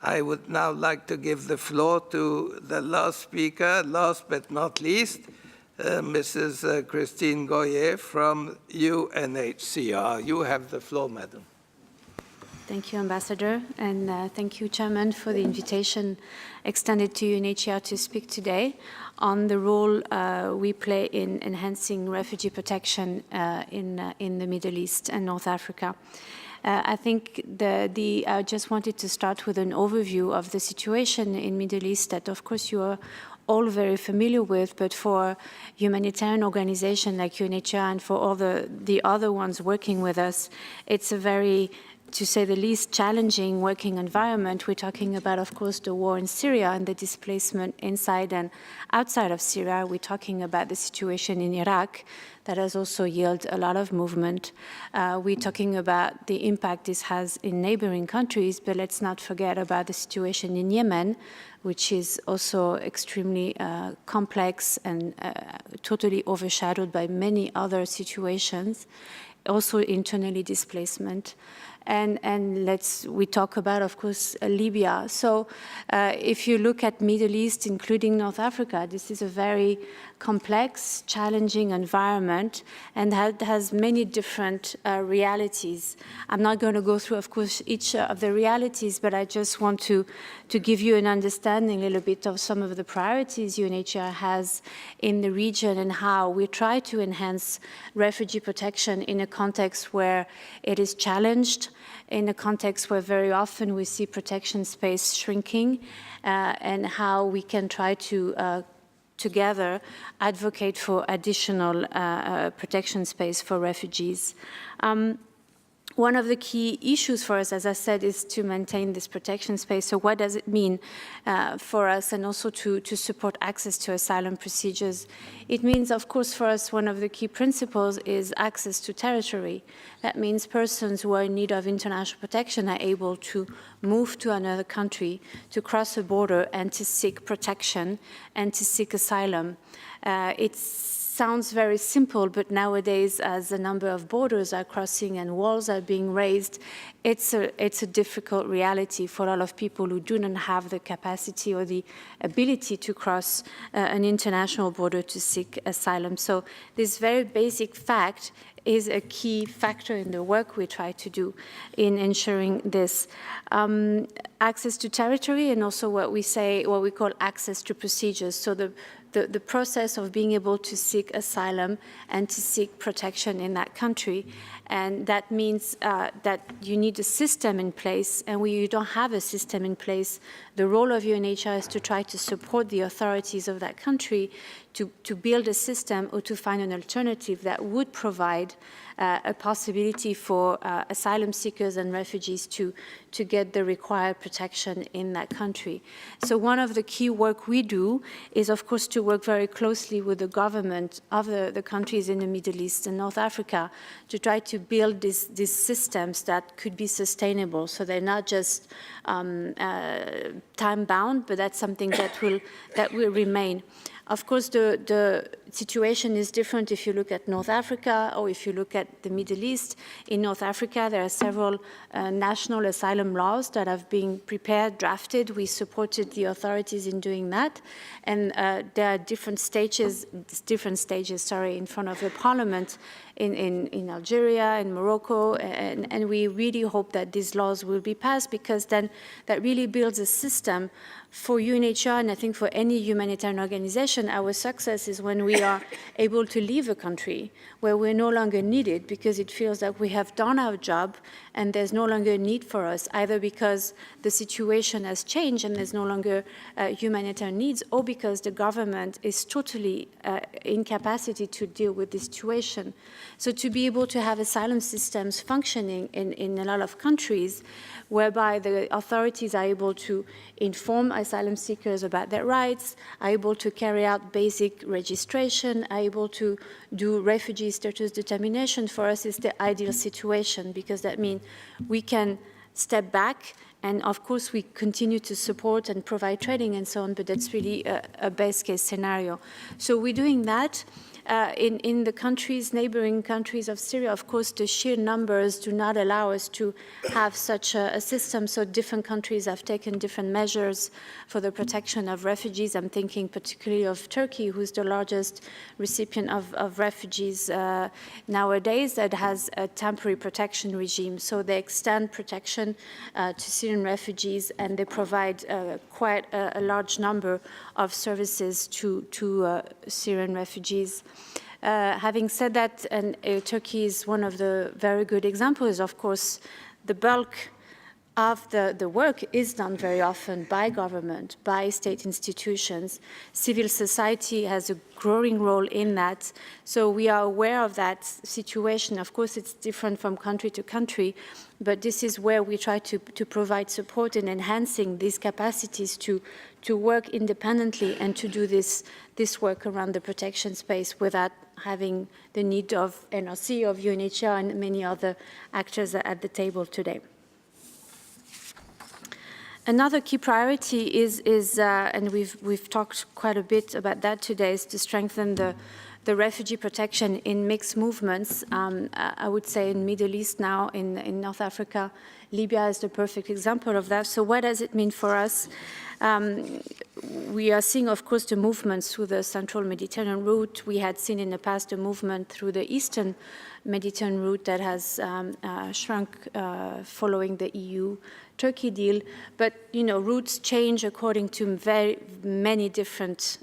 I would now like to give the floor to the last speaker, last but not least, Mrs. Christine Goyer from UNHCR. You have the floor, madam. Thank you, Ambassador, and thank you, Chairman, for the invitation extended to UNHCR to speak today on the role we play in enhancing refugee protection in the Middle East and North Africa. I think I just wanted to start with an overview of the situation in Middle East that, of course, you are all very familiar with, but for humanitarian organizations like UNHCR and for all the other ones working with us, it's a very, to say the least, challenging working environment. We're talking about, of course, the war in Syria and the displacement inside and outside of Syria. We're talking about the situation in Iraq that has also yielded a lot of movement. We're talking about the impact this has in neighboring countries, but let's not forget about the situation in Yemen, which is also extremely complex and totally overshadowed by many other situations, also internally displacement. And we talk about, of course, Libya. So if you look at Middle East, including North Africa, this is a very complex, challenging environment, and that has many different realities. I'm not going to go through, of course, each of the realities, but I just want to give you an understanding a little bit of some of the priorities UNHCR has in the region and how we try to enhance refugee protection in a context where it is challenged, in a context where very often we see protection space shrinking, and how we can try to together advocate for additional protection space for refugees. One of the key issues for us, as I said, is to maintain this protection space. So what does it mean for us, and also to support access to asylum procedures? It means, of course, for us, one of the key principles is access to territory. That means persons who are in need of international protection are able to move to another country, to cross a border, and to seek protection and to seek asylum. It sounds very simple, but nowadays, as the number of borders are crossing and walls are being raised, it's a difficult reality for a lot of people who do not have the capacity or the ability to cross an international border to seek asylum. So this very basic fact is a key factor in the work we try to do in ensuring this. Access to territory, and also what we call access to procedures. So the process of being able to seek asylum and to seek protection in that country. And that means that you need a system in place, and when you don't have a system in place, the role of UNHCR is to try to support the authorities of that country to build a system or to find an alternative that would provide a possibility for asylum seekers and refugees to get the required protection in that country. So one of the key work we do is, of course, to work very closely with the government of the countries in the Middle East and North Africa to try to build these systems that could be sustainable. So they're not just time-bound, but that's something that will remain. Of course, the situation is different if you look at North Africa or if you look at the Middle East. In North Africa, there are several national asylum laws that have been prepared, drafted. We supported the authorities in doing that. And there are different stages, in front of the parliament in Algeria, in Morocco, and we really hope that these laws will be passed, because then that really builds a system For UNHCR, and I think for any humanitarian organization, our success is when we are able to leave a country where we're no longer needed because it feels like we have done our job and there's no longer a need for us, either because the situation has changed and there's no longer humanitarian needs, or because the government is totally incapacity to deal with the situation. So to be able to have asylum systems functioning in a lot of countries, whereby the authorities are able to inform asylum seekers about their rights, are able to carry out basic registration, are able to do refugee status determination, for us is the ideal situation, because that means we can step back, and of course we continue to support and provide training and so on, but that's really a best case scenario. So we're doing that. In the countries, neighboring countries of Syria, of course, the sheer numbers do not allow us to have such a system, so different countries have taken different measures for the protection of refugees. I'm thinking particularly of Turkey, who's the largest recipient of refugees nowadays, that has a temporary protection regime. So they extend protection to Syrian refugees, and they provide quite a large number of services to Syrian refugees. Having said that, and Turkey is one of the very good examples, of course, the bulk of the work is done very often by government, by state institutions. Civil society has a growing role in that. So we are aware of that situation. Of course, it's different from country to country, but this is where we try to provide support in enhancing these capacities to work independently and to do this work around the protection space without having the need of NRC, of UNHCR, and many other actors at the table today. Another key priority is and we've talked quite a bit about that today, is to strengthen the refugee protection in mixed movements. I would say in Middle East now, in North Africa, Libya is the perfect example of that. So what does it mean for us? We are seeing, of course, the movements through the central Mediterranean route. We had seen in the past a movement through the eastern Mediterranean route that has shrunk following the EU-Turkey deal. But, you know, routes change according to very many different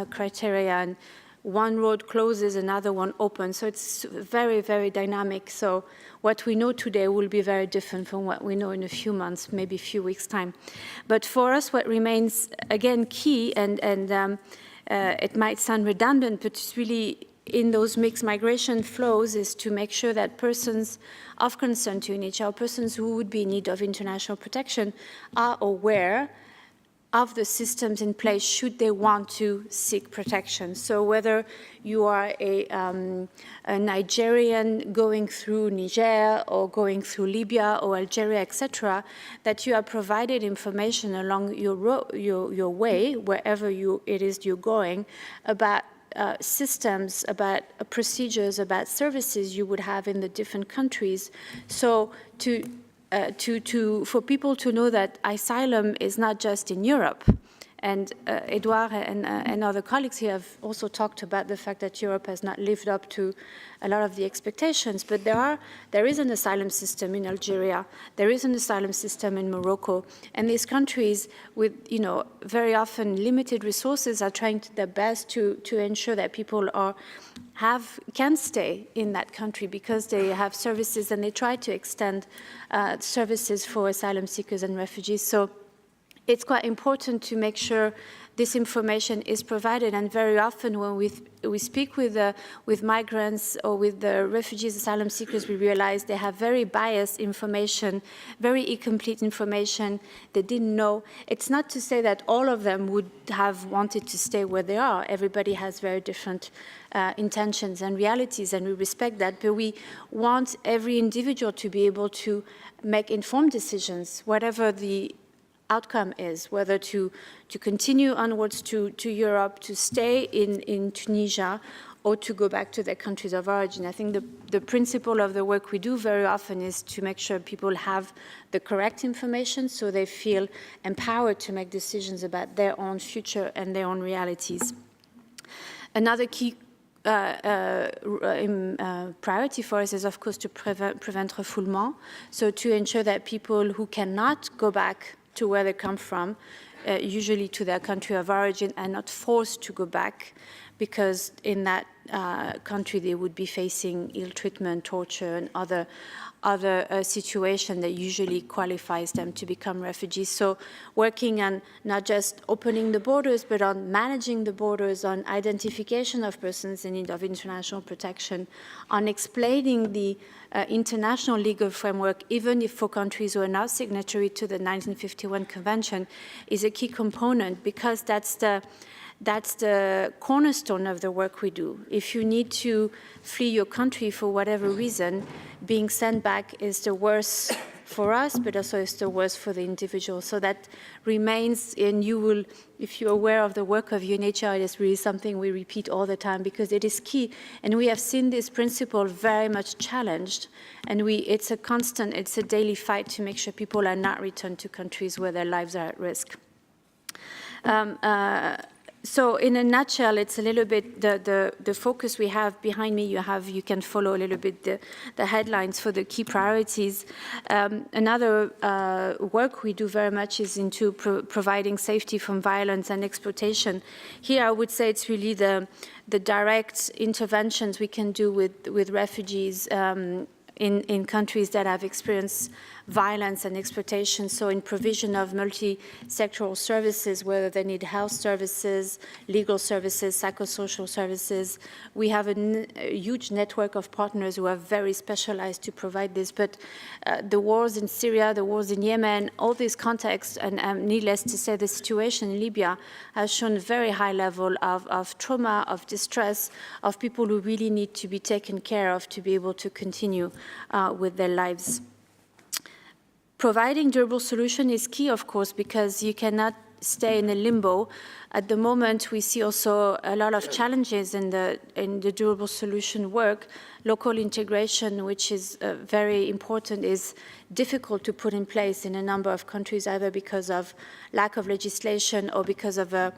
criteria, and one road closes, another one opens. So it's very, very dynamic. So what we know today will be very different from what we know in a few months, maybe a few weeks' time. But for us, what remains, again, key, and it might sound redundant, but it's really in those mixed migration flows, is to make sure that persons of concern to UNHCR, persons who would be in need of international protection, are aware of the systems in place should they want to seek protection. So whether you are a Nigerian going through Niger or going through Libya or Algeria, etc., that you are provided information along your way, wherever it is you're going, about systems, about procedures, about services you would have in the different countries. So for people to know that asylum is not just in Europe. And Edouard and other colleagues here have also talked about the fact that Europe has not lived up to a lot of the expectations, but there is an asylum system in Algeria, there is an asylum system in Morocco, and these countries with, you know, very often limited resources are trying their best to ensure that people can stay in that country because they have services, and they try to extend services for asylum seekers and refugees. So it's quite important to make sure this information is provided, and very often when we speak with migrants or with the refugees, asylum seekers, we realize they have very biased information, very incomplete information they didn't know. It's not to say that all of them would have wanted to stay where they are. Everybody has very different intentions and realities, and we respect that, but we want every individual to be able to make informed decisions, whatever the outcome is, whether to continue onwards to Europe, to stay in Tunisia, or to go back to their countries of origin. I think the principle of the work we do very often is to make sure people have the correct information so they feel empowered to make decisions about their own future and their own realities. Another key priority for us is, of course, to prevent refoulement, so to ensure that people who cannot go back to where they come from usually to their country of origin and not forced to go back, because in that country they would be facing ill treatment, torture, and other situation that usually qualifies them to become refugees. So working on not just opening the borders, but on managing the borders, on identification of persons in need of international protection, on explaining the international legal framework, even if for countries who are not signatory to the 1951 Convention, is a key component, because that's the cornerstone of the work we do. If you need to flee your country for whatever reason, being sent back is the worst for us, but also is the worst for the individual. So that remains, and you will, if you're aware of the work of UNHCR, it is really something we repeat all the time, because it is key. And we have seen this principle very much challenged, and it's a constant, it's a daily fight to make sure people are not returned to countries where their lives are at risk. So in a nutshell, it's a little bit the focus we have behind me. You can follow a little bit the headlines for the key priorities. Another work we do very much is into providing safety from violence and exploitation. Here, I would say it's really the direct interventions we can do with refugees in countries that have experienced violence and exploitation, so in provision of multi-sectoral services, whether they need health services, legal services, psychosocial services. We have a huge network of partners who are very specialized to provide this, but the wars in Syria, the wars in Yemen, all these contexts, and needless to say, the situation in Libya has shown a very high level of trauma, of distress, of people who really need to be taken care of to be able to continue with their lives. Providing durable solution is key, of course, because you cannot stay in a limbo. At the moment, we see also a lot of challenges in the durable solution work. Local integration, which is very important, is difficult to put in place in a number of countries, either because of lack of legislation or because of a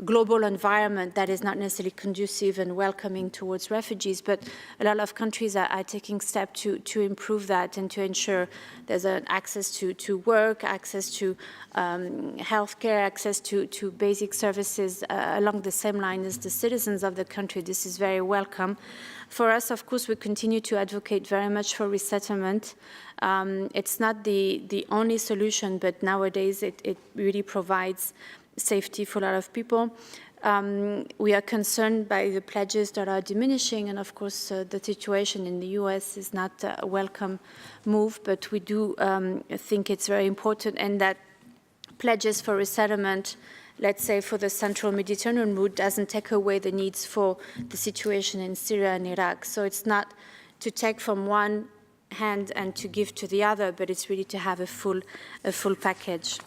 global environment that is not necessarily conducive and welcoming towards refugees. But a lot of countries are taking steps to improve that and to ensure there's an access to work, access to healthcare, access to basic services along the same line as the citizens of the country. This is very welcome. For us, of course, we continue to advocate very much for resettlement. It's not the only solution, but nowadays it really provides safety for a lot of people. We are concerned by the pledges that are diminishing, and of course the situation in the US is not a welcome move, but we do think it's very important, and that pledges for resettlement, let's say for the central Mediterranean route, doesn't take away the needs for the situation in Syria and Iraq. So it's not to take from one hand and to give to the other, but it's really to have a full package.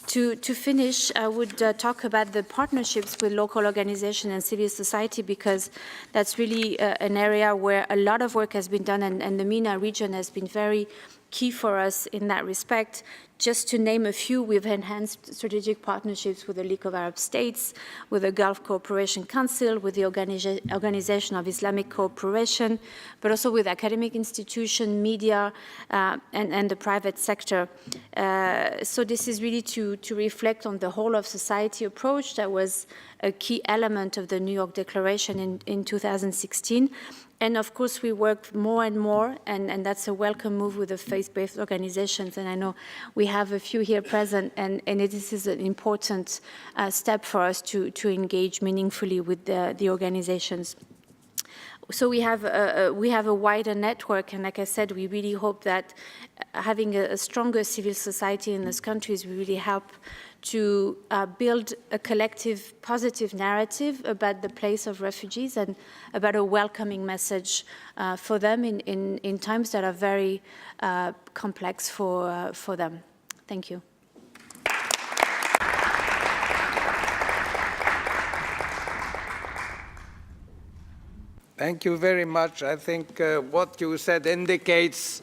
To finish, I would talk about the partnerships with local organizations and civil society, because that's really an area where a lot of work has been done, and the MENA region has been very key for us in that respect. Just to name a few, we've enhanced strategic partnerships with the League of Arab States, with the Gulf Cooperation Council, with the Organization of Islamic Cooperation, but also with academic institutions, media, and the private sector. So this is really to reflect on the whole of society approach that was a key element of the New York Declaration in 2016. And of course, we work more and more, and that's a welcome move with the faith-based organizations. And I know we have a few here present, and this is an important step for us to engage meaningfully with the organizations. So we have a wider network, and like I said, we really hope that having a stronger civil society in these countries will really help to build a collective positive narrative about the place of refugees and about a welcoming message for them in times that are very complex for them. Thank you. Thank you very much. I think what you said indicates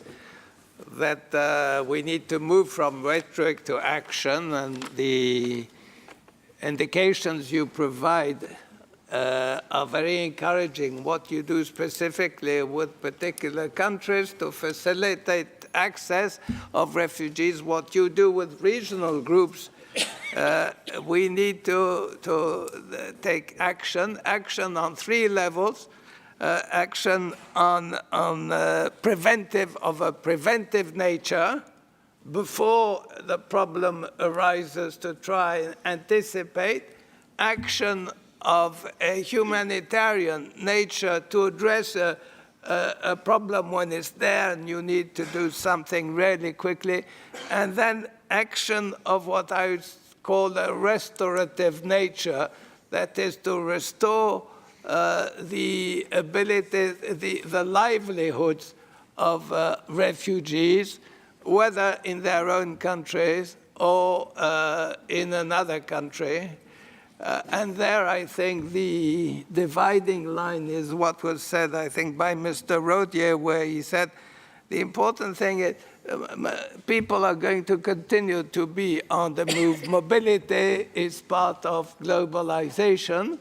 that we need to move from rhetoric to action, and the indications you provide are very encouraging. What you do specifically with particular countries to facilitate access of refugees, what you do with regional groups We need to take action on three levels. Action on preventive of a preventive nature before the problem arises to try and anticipate. Action of a humanitarian nature to address a problem when it's there and you need to do something really quickly. And then action of what I call a restorative nature, that is to restore the ability, the livelihoods of refugees, whether in their own countries or in another country. And there, I think, the dividing line is what was said, I think, by Mr. Rodier, where he said the important thing is people are going to continue to be on the move. Mobility is part of globalization.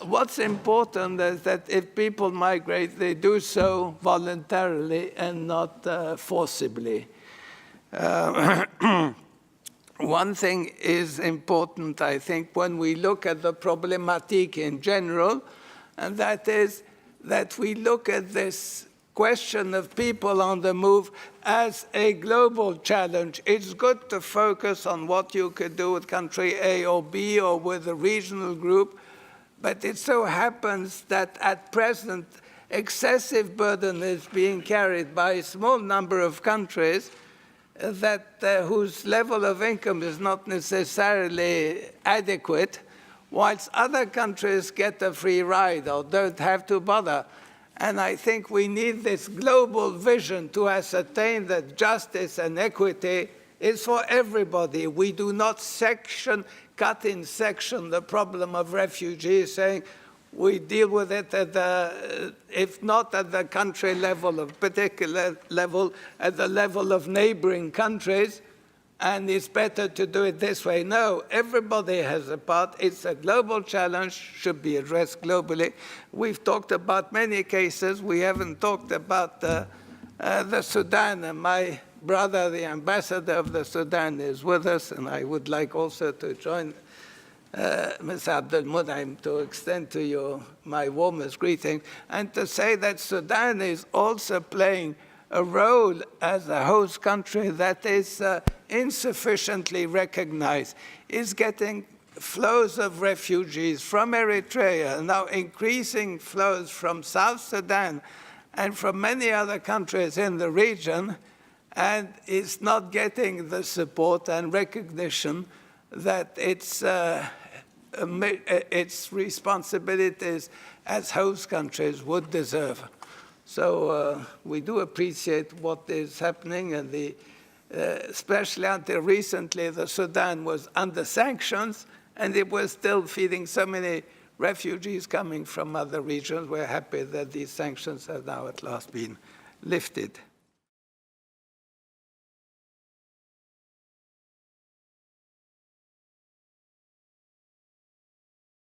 What's important is that if people migrate, they do so voluntarily and not forcibly. One thing is important, I think, when we look at the problematique in general, and that is that we look at this question of people on the move as a global challenge. It's good to focus on what you could do with country A or B or with a regional group, but it so happens that at present, excessive burden is being carried by a small number of countries whose level of income is not necessarily adequate, whilst other countries get a free ride or don't have to bother. And I think we need this global vision to ascertain that justice and equity is for everybody. We do not cut in section the problem of refugees, saying we deal with it at if not at the country level, of particular level, at the level of neighboring countries, and it's better to do it this way. No, everybody has a part. It's a global challenge, should be addressed globally. We've talked about many cases. We haven't talked about the Sudan, and my brother, the ambassador of the Sudan, is with us, and I would like also to join Ms. Abdel Munaim to extend to you my warmest greetings, and to say that Sudan is also playing a role as a host country that is insufficiently recognized, is getting flows of refugees from Eritrea, now increasing flows from South Sudan and from many other countries in the region, and is not getting the support and recognition that its responsibilities as host countries would deserve. So we do appreciate what is happening, and especially until recently, the Sudan was under sanctions, and it was still feeding so many refugees coming from other regions. We're happy that these sanctions have now at last been lifted.